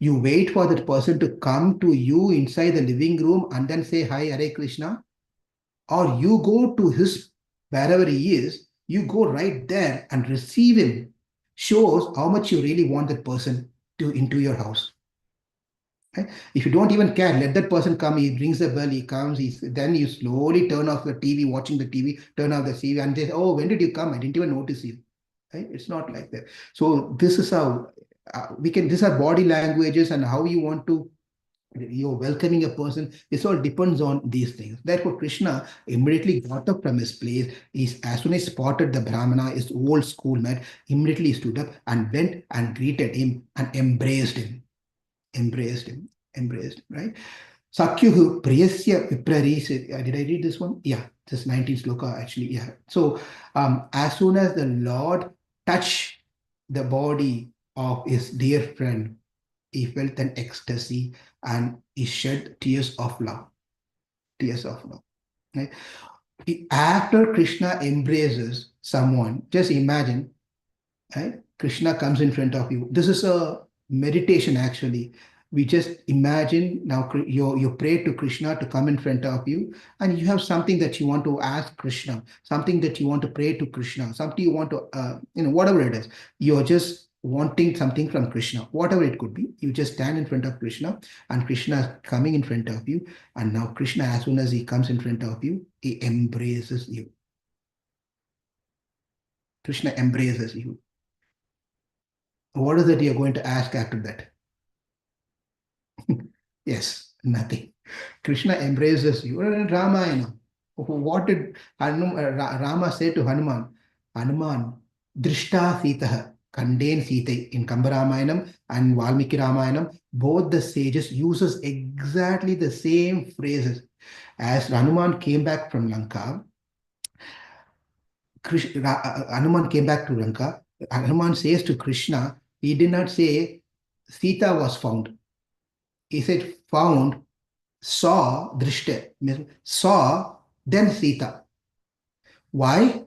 You wait for that person to come to you inside the living room and then say, "Hi, Hare Krishna." Or you go to his, wherever he is, you go right there and receive him. Shows how much you really want that person to into your house. Right? If you don't even care, let that person come. He rings the bell, he comes, then you slowly turn off the TV, watching the TV, turn off the TV, and say, "Oh, when did you come? I didn't even notice you." Right? It's not like that. So this is how we can, these are body languages and how you want to, you're welcoming a person. This all depends on these things. Therefore, Krishna immediately got up from his place. As soon as he spotted the Brahmana, his old schoolmate, immediately stood up and went and greeted him and embraced him. Embraced, right? Sakyuhu priyasya vipraris. Did I read this one? Yeah, this 19th sloka actually. Yeah. So as soon as the Lord touched the body of his dear friend, he felt an ecstasy and he shed tears of love. Tears of love. Right? After Krishna embraces someone, just imagine, right? Krishna comes in front of you. This is a meditation actually. We just imagine now you pray to Krishna to come in front of you, and you have something that you want to ask Krishna, something that you want to pray to Krishna, something you want to, whatever it is. You're just wanting something from Krishna, whatever it could be. You just stand in front of Krishna, and Krishna is coming in front of you. And now Krishna, as soon as he comes in front of you, he embraces you. Krishna embraces you. What is it you're going to ask after that? Yes, nothing. Krishna embraces you. In Ramayana, what did Rama say to Hanuman? Hanuman, Drishta Sitaha, contained Sita in Kamba and Valmiki Ramayanam. Both the sages uses exactly the same phrases. As Hanuman came back from Lanka, Hanuman came back to Lanka. Hanuman says to Krishna, he did not say Sita was found. He said found, saw, drishte, means saw, then Sita. Why?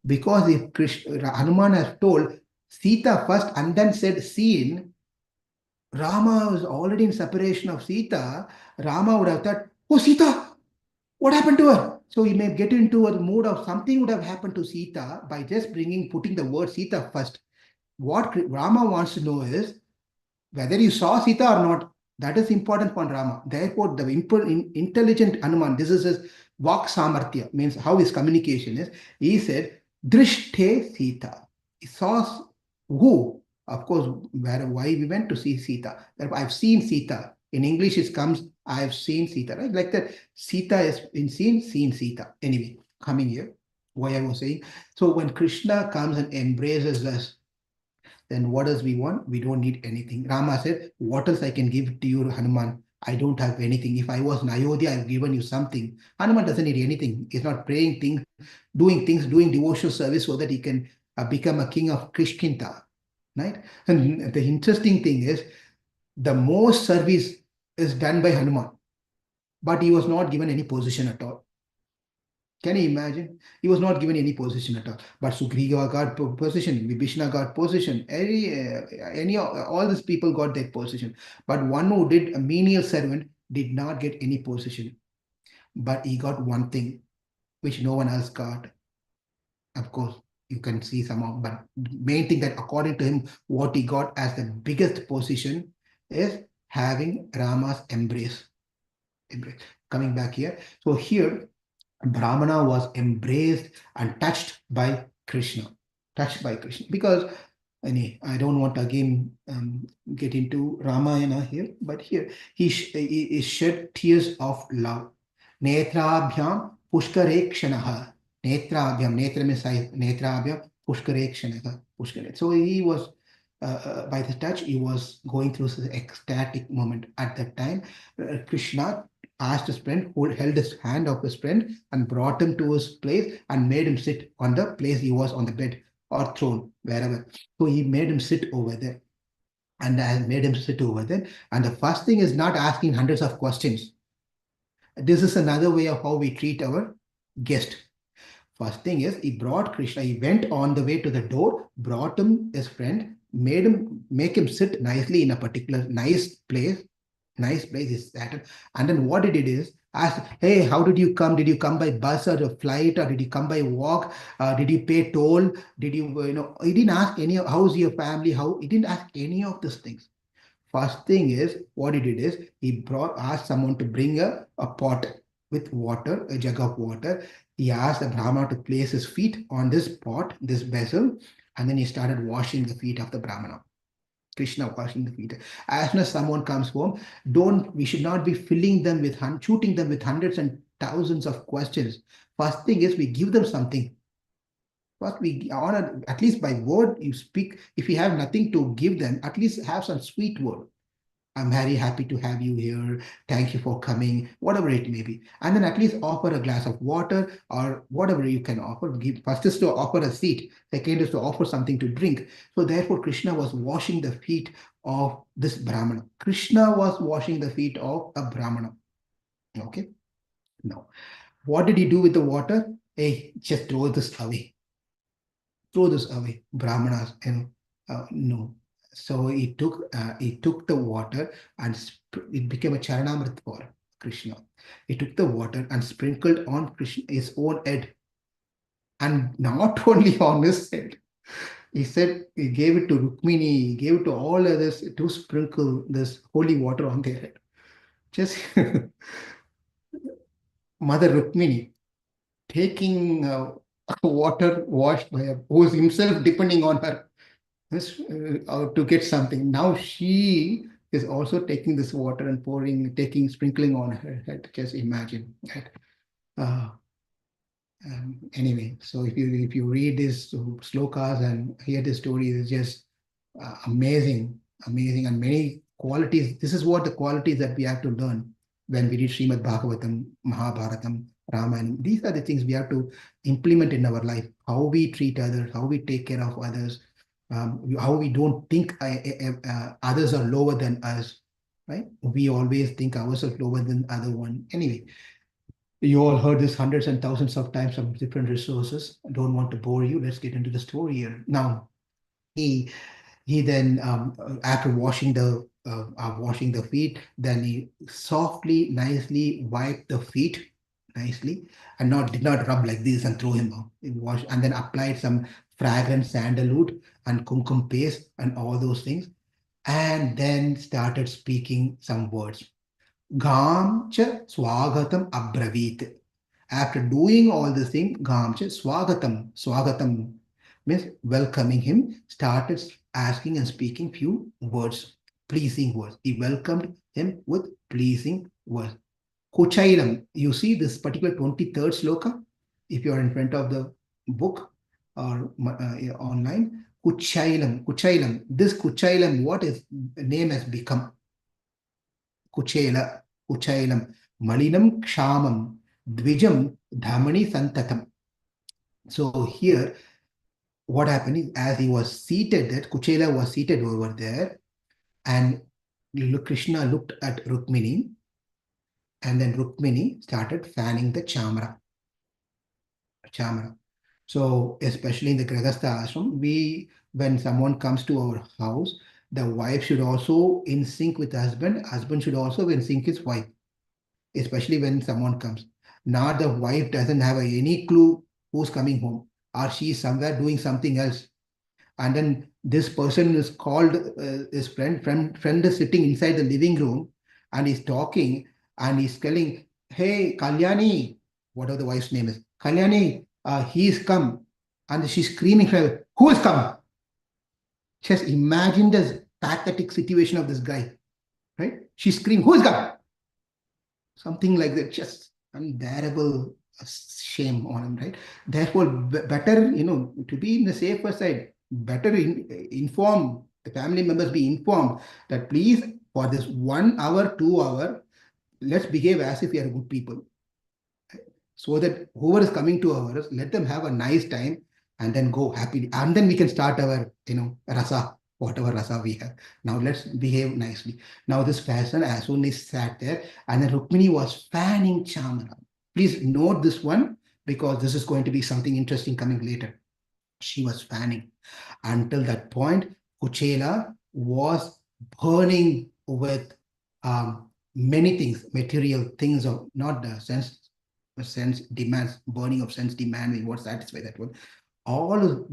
Because if Hanuman has told Sita first and then said seen, Rama was already in separation of Sita. Rama would have thought, "Oh, Sita, what happened to her?" So he may get into a mood of something would have happened to Sita by just putting the word Sita first. What Rama wants to know is whether you saw Sita or not. That is important for Rama. Therefore, the intelligent Hanuman, this is his Vak Samarthya, means how his communication is. He said, Drishte Sita. He saw who? Of course, why we went to see Sita. Therefore, I've seen Sita. In English, it comes, I've seen Sita, right? Like that, Sita is been seen Sita. Anyway, coming here, why I was saying. So when Krishna comes and embraces us, then what does we want? We don't need anything. Rama said, "What else I can give to you, Hanuman? I don't have anything. If I was in Ayodhya, I've given you something." Hanuman doesn't need anything. He's not praying things, doing devotional service so that he can become a king of Kishkinta. Right? And the interesting thing is, the most service is done by Hanuman, but he was not given any position at all. Can you imagine? He was not given any position at all. But Sugriva got position, Vibhishana got position, all these people got their position. But one who did a menial servant did not get any position. But he got one thing, which no one else got. Of course, you can see some of, but main thing that according to him, what he got as the biggest position is having Rama's embrace. Coming back here. So here, Brahmana was embraced and touched by Krishna. Because I don't want to again get into Ramayana here, but here he shed tears of love. Netrabhyam pushkare kshanah. Netrabhyam, netra means eye, netrabhyam pushkare kshanah. Pushkare. So he was, by the touch, he was going through this ecstatic moment. At that time, Krishna asked his friend, who held his hand of his friend and brought him to his place and made him sit on the place he was on the bed or throne, wherever. So he made him sit over there. And I made him sit over there. And the first thing is not asking hundreds of questions. This is another way of how we treat our guest. First thing is, he brought Krishna, he went on the way to the door, brought him his friend, make him sit nicely in a particular nice place. Nice place is that. And then what he did is asked, hey, how did you come? Did you come by bus or a flight, or did you come by walk? Did you pay toll? Did you, he didn't ask any of, how's your family? He didn't ask any of these things. First thing is, what he did is, he asked someone to bring a pot with water, a jug of water. He asked the Brahmana to place his feet on this pot, this vessel, and then he started washing the feet of the Brahmana. Krishna washing the feet. As soon as someone comes home, we should not be shooting them with hundreds and thousands of questions. First thing is, we give them something. First, we honor, at least by word you speak. If you have nothing to give them, at least have some sweet word. I'm very happy to have you here. Thank you for coming, whatever it may be. And then at least offer a glass of water or whatever you can offer. First is to offer a seat. Second is to offer something to drink. So therefore, Krishna was washing the feet of this Brahmana. Krishna was washing the feet of a Brahmana. Okay. Now, what did he do with the water? Hey, just throw this away. Throw this away. Brahmanas, no. So he took the water and it became a charanamrit for Krishna. He took the water and sprinkled on Krishna his own head, and not only on his head. He said he gave it to Rukmini, he gave it to all others to sprinkle this holy water on their head. Just Mother Rukmini taking water washed by a who is himself depending on her to get something. Now she is also taking this water and sprinkling on her head. Just imagine that. Anyway, so if you read these slokas and hear the story, it's just amazing, and many qualities. This is what the qualities that we have to learn when we read Śrīmad-Bhāgavatam, Mahabharatam, Ramayana. These are the things we have to implement in our life. How we treat others, how we take care of others, how we don't think others are lower than us, right? We always think ourselves lower than other one. Anyway, you all heard this hundreds and thousands of times from different resources. I don't want to bore you. Let's get into the story here. Now, he then, after washing the feet, then he softly, nicely wiped the feet nicely, and did not rub like this and throw him out. He washed and then applied some fragrant sandalwood and kumkum paste and all those things, and then started speaking some words. Gam cha swagatam abravit. After doing all this thing, Gam cha swagatam means welcoming him, started asking and speaking few words, pleasing words. He welcomed him with pleasing words. Kuchailam, you see this particular 23rd sloka, if you are in front of the book or online. Kuchailam. This Kuchailam, what is name has become? Kuchailam, Malinam Kshamam, Dvijam Dhamani Santatam. So here, what happened is, as he was seated, that Kuchela was seated over there, and Krishna looked at Rukmini, and then Rukmini started fanning the chamara. So, especially in the Grihastha ashram, when someone comes to our house, the wife should also in sync with the husband should also in sync with his wife, especially when someone comes. Now the wife doesn't have any clue who's coming home, or she's somewhere doing something else. And then this person is called his friend is sitting inside the living room, and he's talking, and he's telling, hey, Kalyani, whatever the wife's name is, Kalyani, he's come. And she's screaming, who has come? Just imagine this pathetic situation of this guy, right? She screamed, who has come? Something like that, just unbearable shame on him, right? Therefore, better, to be in the safer side, better inform the family members, be informed that please, for this 1 hour, 2 hour, let's behave as if we are good people. So that whoever is coming to ours, let them have a nice time and then go happily. And then we can start our, rasa, whatever rasa we have. Now let's behave nicely. Now this person as only sat there, and then Rukmini was fanning chamara. Please note this one, because this is going to be something interesting coming later. She was fanning. Until that point, Kuchela was burning with many things, material things, of not the sense demands, burning of sense demand. We won't satisfy that one. All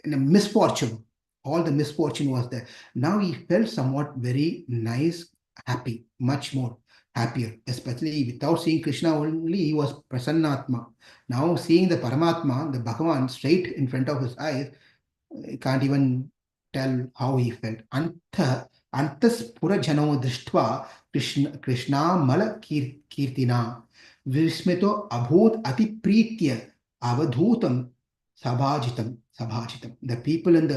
in a misfortune, all the misfortune was there. Now he felt somewhat very nice, happy, much more happier, especially without seeing Krishna only, he was Prasannatma. Now seeing the Paramatma, the Bhagavan, straight in front of his eyes, can't even tell how he felt. Antaspura jano drishtva Krishna mala kirtina vismito abhut ati pritya avadhutam sabhajitam. The people in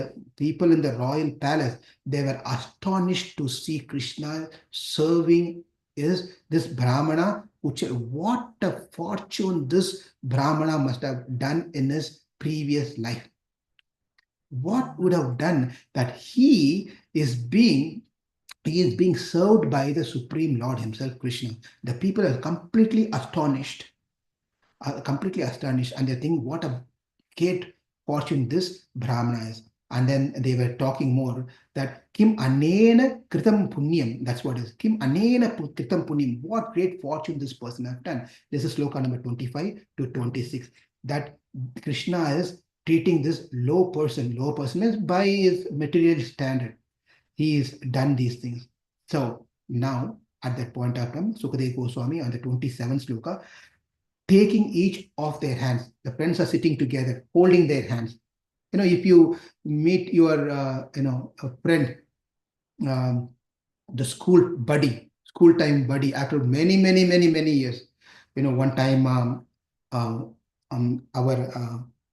the royal palace, they were astonished to see Krishna serving this Brahmana. What a fortune this Brahmana must have done in his previous life. What would have done that he is being served by the Supreme Lord himself, Krishna. The people are completely astonished, and they think what a great fortune this Brahmana is. And then they were talking more that Kim Anena Kritam Punyam, that's what it is. Kim Anena Kritam Punyam, what great fortune this person has done. This is sloka number 25 to 26. That Krishna is treating this low person is by his material standard. He has done these things. So now, at that point of time, Sukadeva Goswami on the 27th sloka, taking each of their hands, the friends are sitting together, holding their hands. If you meet your, a friend, the school time buddy, after many years, one time, our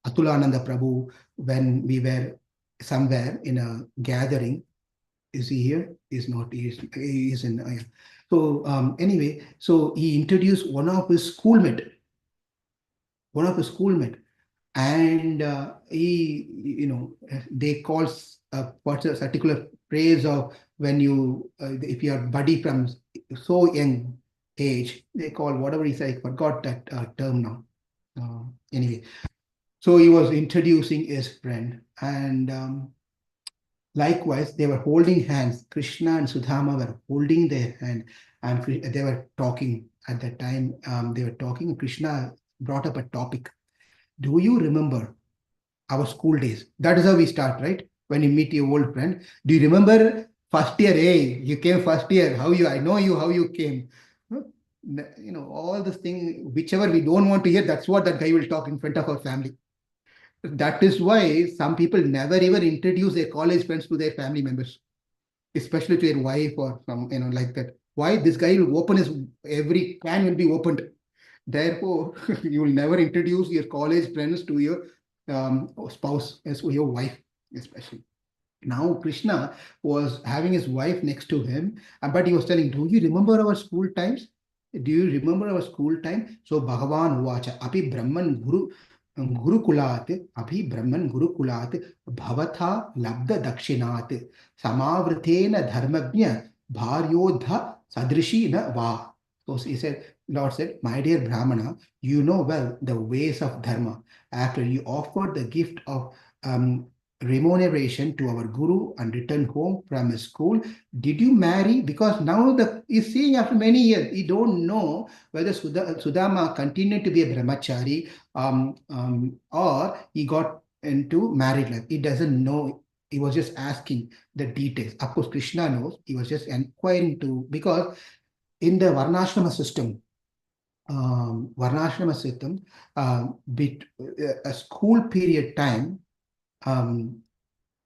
Atulananda Prabhu, when we were somewhere in a gathering, is he here? He's not. He's in. So anyway, so he introduced one of his schoolmate, and they call a particular phrase of when if you are buddy from so young age, they call whatever he said. I forgot that term now. Anyway, so he was introducing his friend, and likewise, they were holding hands. Krishna and Sudama were holding their hand, and they were talking at that time. They were talking. Krishna brought up a topic. Do you remember our school days? That is how we start, right? When you meet your old friend. Do you remember first year? Hey, you came first year. How you? I know you. How you came? All this thing, whichever we don't want to hear, that's what that guy will talk in front of our family. That is why some people never even introduce their college friends to their family members, especially to their wife or some, like that. Why? This guy will open every can will be opened. Therefore, you will never introduce your college friends to your spouse, as your wife, especially. Now, Krishna was having his wife next to him, but he was telling, do you remember our school times? Do you remember our school time? So, Bhagavan Uvacha, Api Brahman Gurukulat, Bhavatha Labda Dakshinat, Samavritena Dharmagnya, Bharyodha Sadrishi na Va. So Lord said, my dear Brahmana, you know well the ways of dharma. After you offered the gift of remuneration to our guru and returned home from his school, did you marry? Because now he's seeing after many years, he don't know whether Sudama continued to be a brahmachari or he got into married life. He doesn't know. He was just asking the details. Of course, Krishna knows. He was just inquiring because in the Varnashrama system, a school period time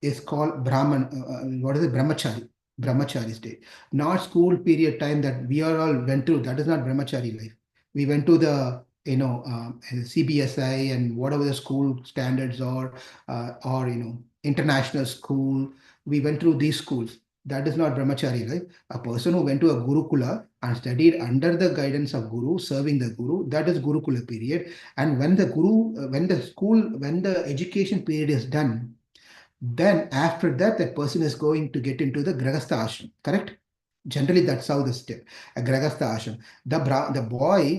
is called Brahman. What is it? Brahmachari. Brahmachari state. Not school period time that we all went through. That is not Brahmachari life. We went to the CBSI and whatever the school standards are, or international school. We went through these schools. That is not Brahmachari life. A person who went to a Gurukula and studied under the guidance of Guru, serving the Guru, that is Gurukula period. And when the education period is done, then after that, that person is going to get into the Grahastha ashram, correct? Generally, that's how the step. A Grahastha ashram.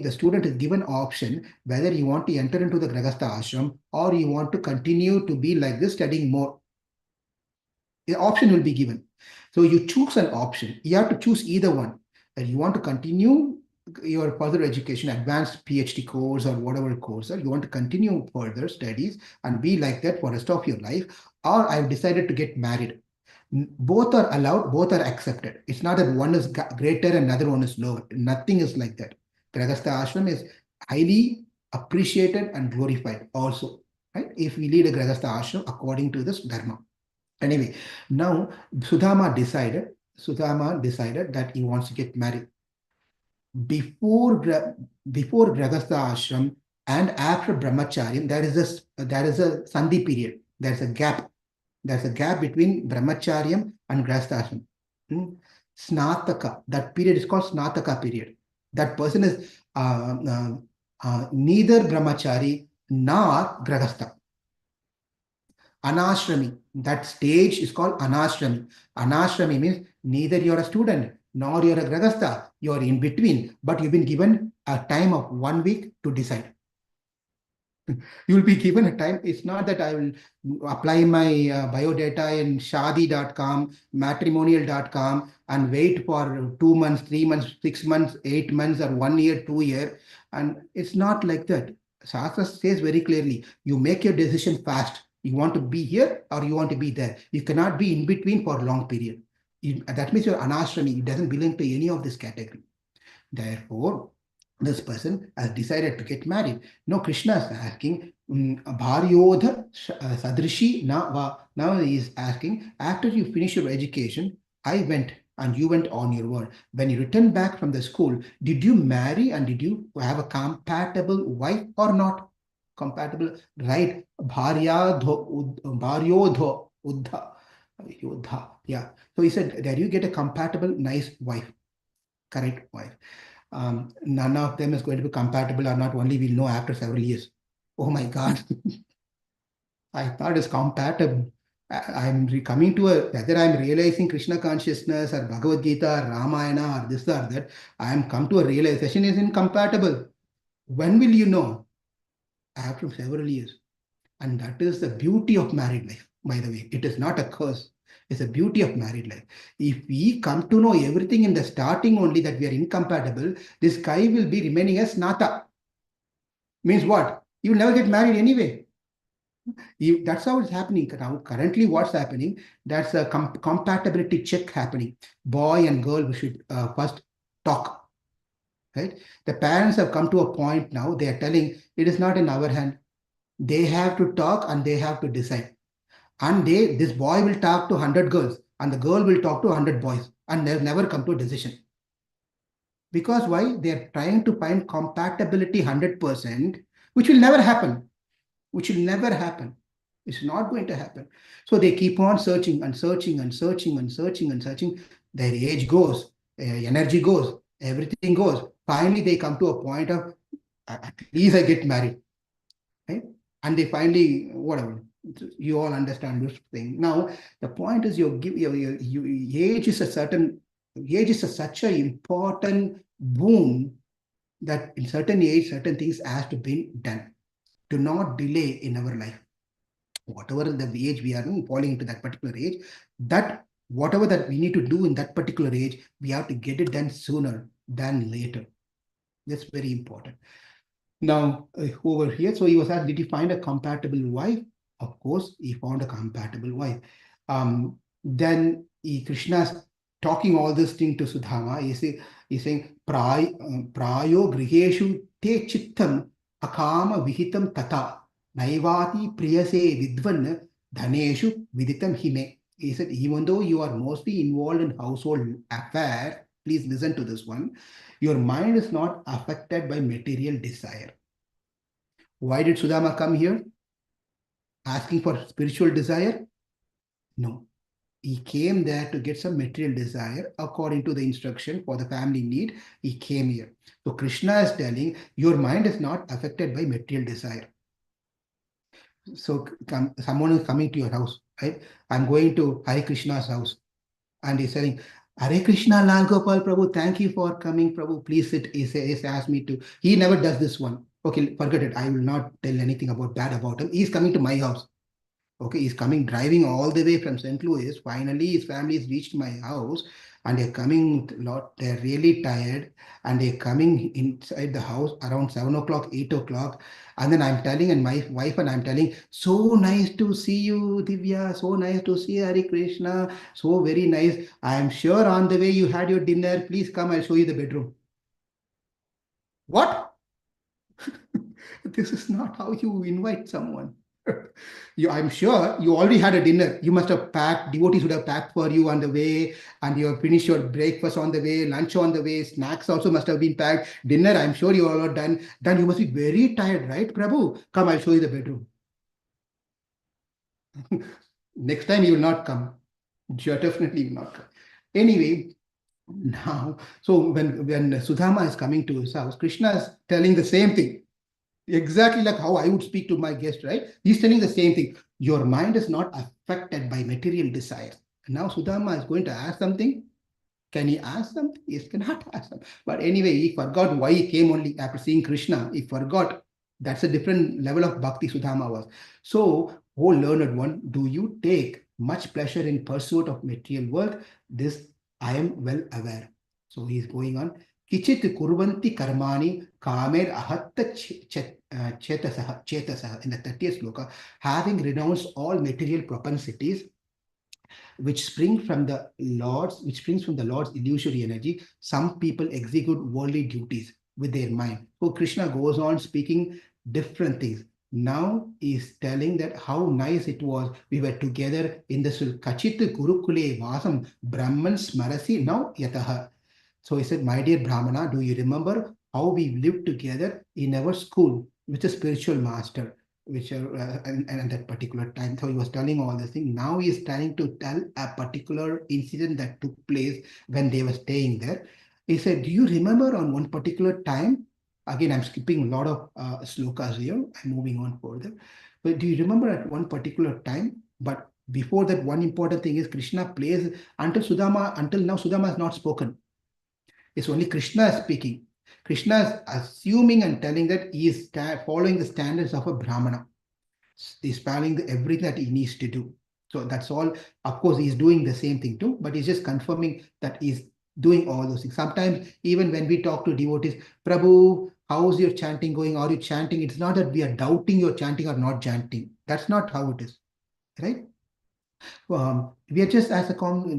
The student is given option whether you want to enter into the Grahastha ashram or you want to continue to be like this, studying more. The option will be given. So you choose an option. You have to choose either one. That you want to continue your further education, advanced PhD course or whatever course, or you want to continue further studies and be like that for the rest of your life, or I've decided to get married. Both are allowed, both are accepted. It's not that one is greater and another one is lower. Nothing is like that. Grahastha ashram is highly appreciated and glorified also. Right? If we lead a Grahastha ashram according to this dharma. Anyway, now Sudama decided that he wants to get married. Before Grahastha ashram and after brahmacharya, there is a sandhi period. There's a gap. There's a gap between brahmacharyam and Grahastha ashram. Snataka, that period is called Snataka period. That person is neither brahmachari nor Grahastha. Anashrami, that stage is called Anashrami. Anashrami means neither you're a student nor you're a Grahastha, you're in between, but you've been given a time of 1 week to decide. You'll be given a time. It's not that I will apply my biodata in shadi.com, matrimonial.com, and wait for 2 months, 3 months, 6 months, 8 months, or 1 year, 2 years. And it's not like that. Shastra says very clearly, you make your decision fast. You want to be here or you want to be there. You cannot be in between for a long period. That means you're anashrami. It doesn't belong to any of this category. Therefore, this person has decided to get married. Now Krishna is asking, Bharyodha Sadrishi na va. Now he is asking, after you finish your education, I went and you went on your word. When you returned back from the school, did you marry and did you have a compatible wife or not? Compatible, right? Bharyodho Uddha. Yodha. Yeah. So he said, did you get a compatible, nice wife? Correct wife. None of them is going to be compatible or not, only we'll know after several years. Oh my God. I thought it's compatible. I'm coming to whether I'm realizing Krishna consciousness or Bhagavad Gita or Ramayana or this or that, I am come to a realization is incompatible. When will you know? After several years. And that is the beauty of married life, by the way. It is not a curse. It's the beauty of married life. If we come to know everything in the starting only that we are incompatible, this guy will be remaining as Nata. Means what? You will never get married anyway. That's how it's happening now. Currently, what's happening? That's a compatibility check happening. Boy and girl, we should first talk. Right? The parents have come to a point now. They are telling it is not in our hand. They have to talk and they have to decide. And this boy will talk to 100 girls and the girl will talk to 100 boys and they'll never come to a decision. Because why? They're trying to find compatibility 100%, which will never happen. Which will never happen. It's not going to happen. So they keep on searching and searching and searching and searching and searching. Their age goes, their energy goes, everything goes. Finally, they come to a point of, at least I get married. Right? And they finally, whatever, you all understand this thing. Now, the point is your age is such an important boon that in certain age, certain things has to be done. Do not delay in our life. Whatever the age we are in, falling into that particular age, that whatever that we need to do in that particular age, we have to get it done sooner than later. That's very important. Now, over here, so he was asked, did he find a compatible wife? Of course, he found a compatible wife. Then Krishna's talking all this thing to Sudama. He's saying, Prayo griheshu te chittam akama vihitam tata naivati priyase vidvan dhaneshu viditam hime. He said, even though you are mostly involved in household affairs, please listen to this one. Your mind is not affected by material desire. Why did Sudama come here? Asking for spiritual desire? No. He came there to get some material desire according to the instruction for the family need. He came here. So Krishna is telling, your mind is not affected by material desire. So someone is coming to your house, right? I'm going to Hare Krishna's house. And he's saying, Hare Krishna, Lal Gopal Prabhu, thank you for coming, Prabhu. Please sit. He asked me to. He never does this one. Okay, forget it. I will not tell anything bad about him. He's coming to my house. Okay, he's coming driving all the way from St. Louis. Finally, his family has reached my house and they're coming lot. They're really tired and they're coming inside the house around 7 o'clock, 8 o'clock. And then I'm telling, and my wife and I'm telling, so nice to see you, Divya. So nice to see Hari Krishna. So very nice. I'm sure on the way you had your dinner. Please come, I'll show you the bedroom. What? This is not how you invite someone. I'm sure you already had a dinner. You must have packed, devotees would have packed for you on the way, and you have finished your breakfast on the way, lunch on the way, snacks also must have been packed. Dinner, I'm sure you all are done. Then you must be very tired, right, Prabhu? Come, I'll show you the bedroom. Next time you will not come. You definitely will not come. Anyway, now, so when Sudama is coming to his house, Krishna is telling the same thing. Exactly like how I would speak to my guest, right? He's telling the same thing. Your mind is not affected by material desire. Now Sudama is going to ask something. Can he ask something? He cannot ask something. But anyway, he forgot why he came only after seeing Krishna. He forgot. That's a different level of bhakti Sudama was. So, oh learned one, do you take much pleasure in pursuit of material wealth? This I am well aware. So he's going on. Kichit kurvanti karmani kamer ahatta chetasaha in the 30th sloka, having renounced all material propensities which springs from the Lord's illusory energy. Some people execute worldly duties with their mind. So Krishna goes on speaking different things. Now he's telling that how nice it was. We were together in the Kachit Gurukule Vasam Brahman Smarasi now Yataha. So he said, my dear Brahmana, do you remember how we lived together in our school with a spiritual master? Which are and at that particular time. So he was telling all this thing. Now he is trying to tell a particular incident that took place when they were staying there. He said, do you remember on one particular time? Again, I'm skipping a lot of slokas here. I'm moving on further. But do you remember at one particular time? But before that, one important thing is Krishna plays until now, Sudama has not spoken. It's only Krishna speaking. Krishna is assuming and telling that he is following the standards of a Brahmana. He's following everything that he needs to do. So that's all. Of course, he's doing the same thing too, but he's just confirming that he's doing all those things. Sometimes, even when we talk to devotees, Prabhu, how's your chanting going? Are you chanting? It's not that we are doubting your chanting or not chanting. That's not how it is, right? We are just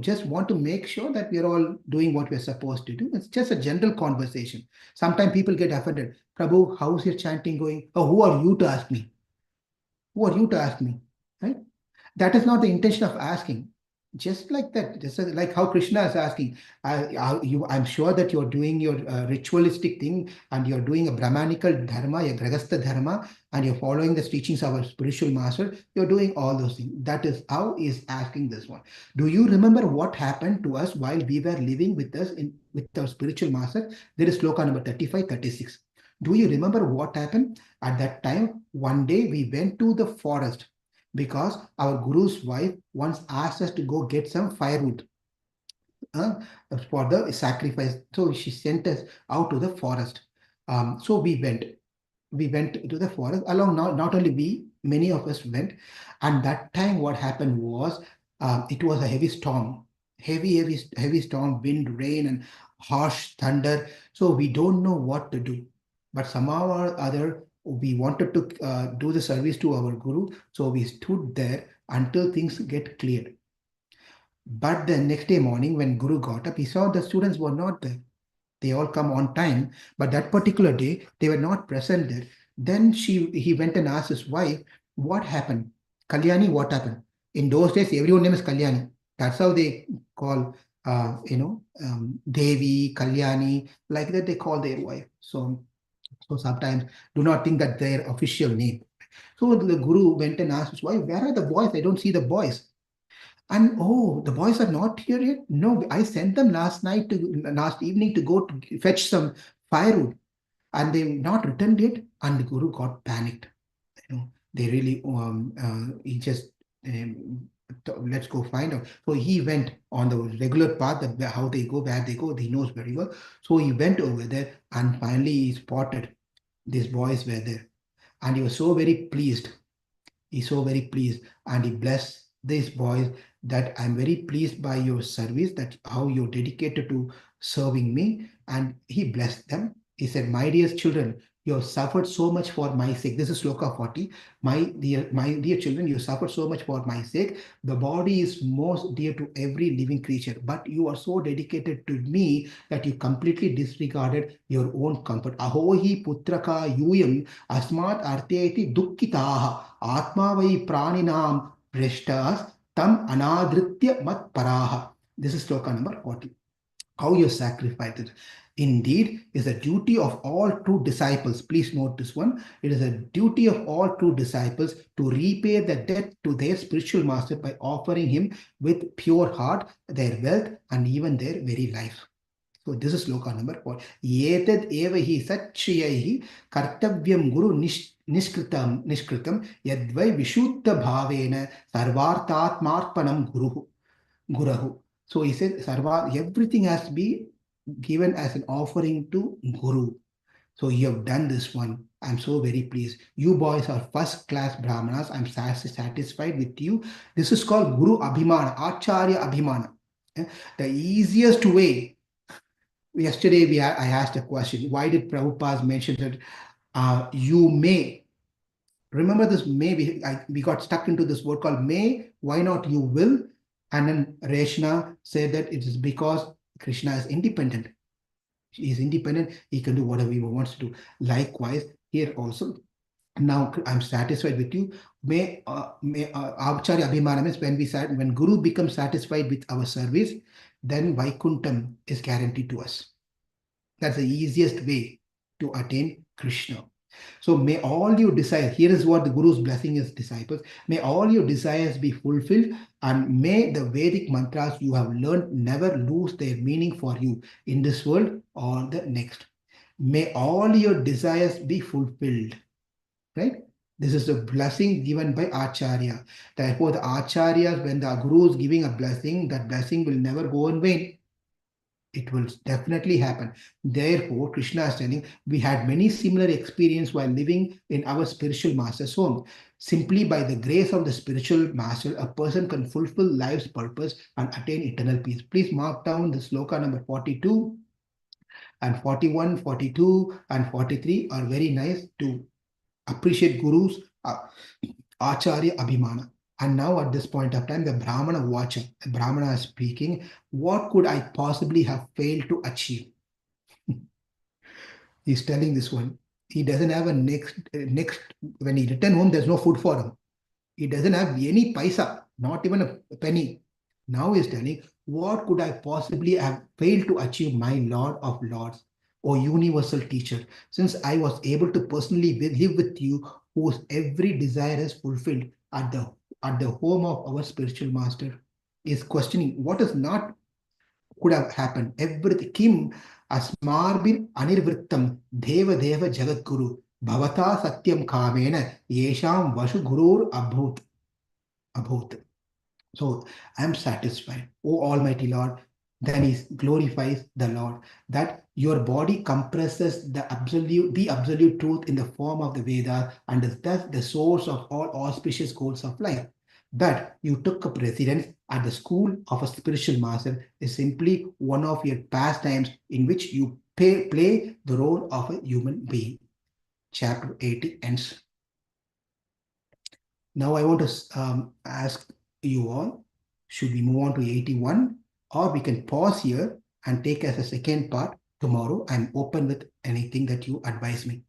just want to make sure that we are all doing what we're supposed to do. It's just a general conversation. Sometimes people get offended. Prabhu, how's your chanting going? Oh, who are you to ask me? Who are you to ask me? Right? That is not the intention of asking. Just like that, just like how Krishna is asking, I'm sure that you're doing your ritualistic thing and you're doing a Brahmanical dharma, your Grahastha dharma, and you're following the teachings of our spiritual master. You're doing all those things. That is how he's asking this one. Do you remember what happened to us while we were living with us with our spiritual master? There is sloka number 35, 36. Do you remember what happened? At that time, one day we went to the forest because our guru's wife once asked us to go get some firewood uh, for the sacrifice. So she sent us out to the forest. So we went. We went to the forest along. Not only we, many of us went. And that time, what happened was it was a heavy storm, heavy storm, wind, rain, and harsh thunder. So we don't know what to do. But somehow or other, we wanted to do the service to our guru. So we stood there until things get cleared. But the next day morning, when Guru got up, he saw the students were not there. They all come on time, but that particular day they were not present there. Then he went and asked his wife, what happened? Kalyani, what happened? In those days, everyone's name is Kalyani. That's how they call Devi, Kalyani, like that they call their wife. So sometimes do not think that their official name. So the guru went and asked his wife, where are the boys? I don't see the boys. And oh, the boys are not here yet? No, I sent them last evening to go to fetch some firewood, and they've not returned yet. And the guru got panicked. They really he just let's go find out. So he went on the regular path, that how they go, where they go, he knows very well. So he went over there and finally he spotted these boys were there. And he was so very pleased. He's so very pleased and he blessed these boys that I'm very pleased by your service, that how you're dedicated to serving me. And he blessed them. He said, my dear children, you have suffered so much for my sake. This is Sloka 40. My dear children, you suffered so much for my sake. The body is most dear to every living creature, but you are so dedicated to me that you completely disregarded your own comfort. Ahohi putraka yuyam asmat arteti dukkitaha atma vai praninam preshtas tam anadritya mat paraha. This is sloka number 40. How you sacrifice it. Indeed, is a duty of all true disciples. Please note this one. It is a duty of all true disciples to repay the debt to their spiritual master by offering him with pure heart their wealth and even their very life. So this is sloka number 4. Yetad eva hi satchyahi kartavyam guru nishkritam yadvai vishuddha bhavena sarvartatmarpanam gurahu. So he said, Sarva, everything has to be given as an offering to Guru. So you have done this one. I'm so very pleased. You boys are first class Brahmanas. I'm satisfied with you. This is called Guru Abhimana, Acharya Abhimana. The easiest way. Yesterday I asked a question. Why did Prabhupada mention that you may? Remember this may, we got stuck into this word called may. Why not you will? And then Reshna said that it is because Krishna is independent. He is independent. He can do whatever he wants to do. Likewise, here also, now I'm satisfied with you. May Acharya Abhimana means when Guru becomes satisfied with our service, then Vaikuntham is guaranteed to us. That's the easiest way to attain Krishna. So may all your desires, here is what the Guru's blessing his disciples, may all your desires be fulfilled and may the Vedic mantras you have learned never lose their meaning for you in this world or the next. May all your desires be fulfilled, right? This is a blessing given by Acharya. Therefore, the Acharyas, when the Guru is giving a blessing, that blessing will never go in vain. It will definitely happen. Therefore, Krishna is telling, we had many similar experiences while living in our spiritual master's home. Simply by the grace of the spiritual master, a person can fulfill life's purpose and attain eternal peace. Please mark down the sloka number 42 and 41, 42 and 43 are very nice to appreciate Guru's Acharya Abhimana. And now at this point of time, the Brahmana Vacha, the Brahmana is speaking, what could I possibly have failed to achieve? He's telling this one. He doesn't have a next, when he return home, there's no food for him. He doesn't have any paisa, not even a penny. Now he's telling, what could I possibly have failed to achieve, my Lord of Lords, O universal teacher, since I was able to personally live with you, whose every desire is fulfilled at the home of our spiritual master. Is questioning what is not could have happened. Everything. Kim asmarbin anirvrittam deva deva jagat guru bhavata satyam kamena yesham vashu gurur abhut. So I'm satisfied, O Almighty Lord. Then he glorifies the Lord that your body compresses the absolute truth in the form of the Veda and is thus the source of all auspicious goals of life. That you took up residence at the school of a spiritual master is simply one of your pastimes in which you play the role of a human being. Chapter 80 ends. Now I want to ask you all, should we move on to 81 or we can pause here and take as a second part tomorrow? I'm open with anything that you advise me.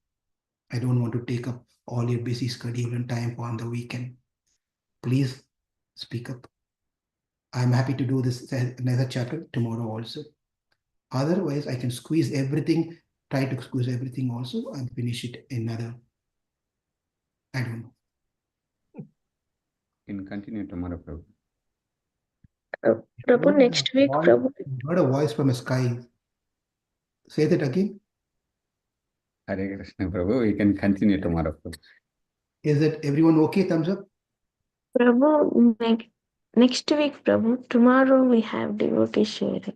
I don't want to take up all your busy schedule and time on the weekend. Please speak up. I'm happy to do this another chapter tomorrow also. Otherwise, I can squeeze everything, try to squeeze everything also and finish it another. I don't know. Can continue tomorrow, Prabhu. Prabhu, next week, Prabhu. I heard a voice from the sky. Say that again. Hare Krishna, Prabhu. We can continue tomorrow, Prabhu. Is that everyone okay? Thumbs up. Prabhu, Next week, Prabhu. Tomorrow we have devotee sharing.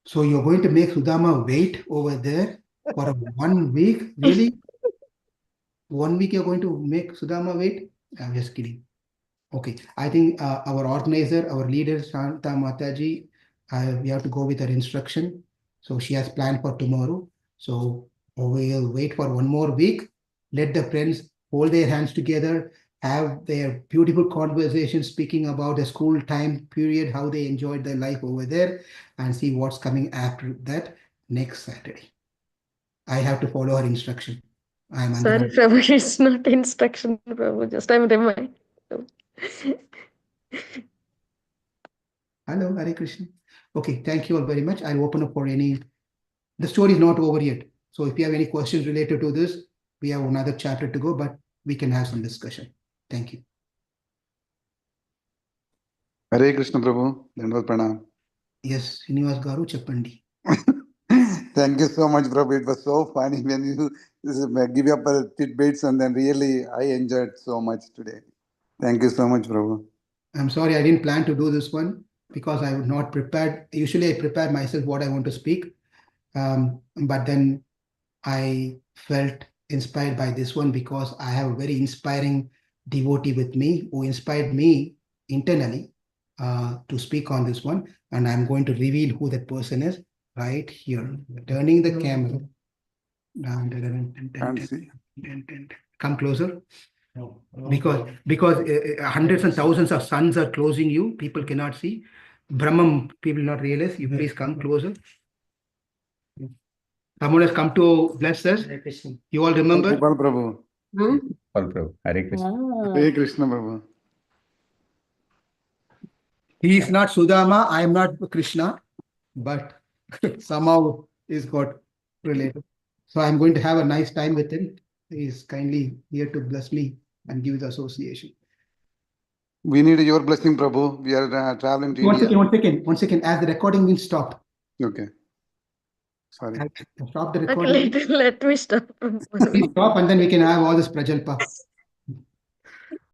So you're going to make Sudama wait over there for 1 week? Really? 1 week you're going to make Sudama wait? I'm just kidding. Okay, I think our organizer, our leader, Shanta Mataji, we have to go with her instruction. So she has planned for tomorrow. So we'll wait for 1 more week. Let the friends hold their hands together, have their beautiful conversation speaking about the school time period, how they enjoyed their life over there, and see what's coming after that next Saturday. I have to follow her instruction. I'm under Sorry, Prabhu. It's not instruction, Prabhu. Just I'm reminding. Hello, Hare Krishna. Okay, thank you all very much. I'll open up for any. The story is not over yet. So if you have any questions related to this, we have another chapter to go, but we can have some discussion. Thank you. Hare Krishna Prabhu, Dandavad Pranam. Yes, Srinivas Garu Chappandi. Thank you so much, Prabhu. It was so funny when you give up tidbits, and then really I enjoyed so much today. Thank you so much, Prabhu. I'm sorry, I didn't plan to do this one because I was not prepared. Usually I prepare myself what I want to speak. But then I felt inspired by this one because I have a very inspiring devotee with me who inspired me internally to speak on this one. And I'm going to reveal who that person is right here. Turning the camera. And see. Come closer. Because hundreds and thousands of suns are closing you. People cannot see. Brahman, people not realize. You please come closer. Someone has come to bless us. You all remember? Gopal Prabhu. All Prabhu. Hare Krishna. Hare Krishna Prabhu. He is not Sudama, I am not Krishna, but somehow he's got related. So I'm going to have a nice time with him. He is kindly here to bless me and give the association. We need your blessing, Prabhu. We are traveling to India. One second. As the recording will stop. Okay. Sorry. Stop the Okay, recording. let me stop. Please stop and then we can have all this prajalpa.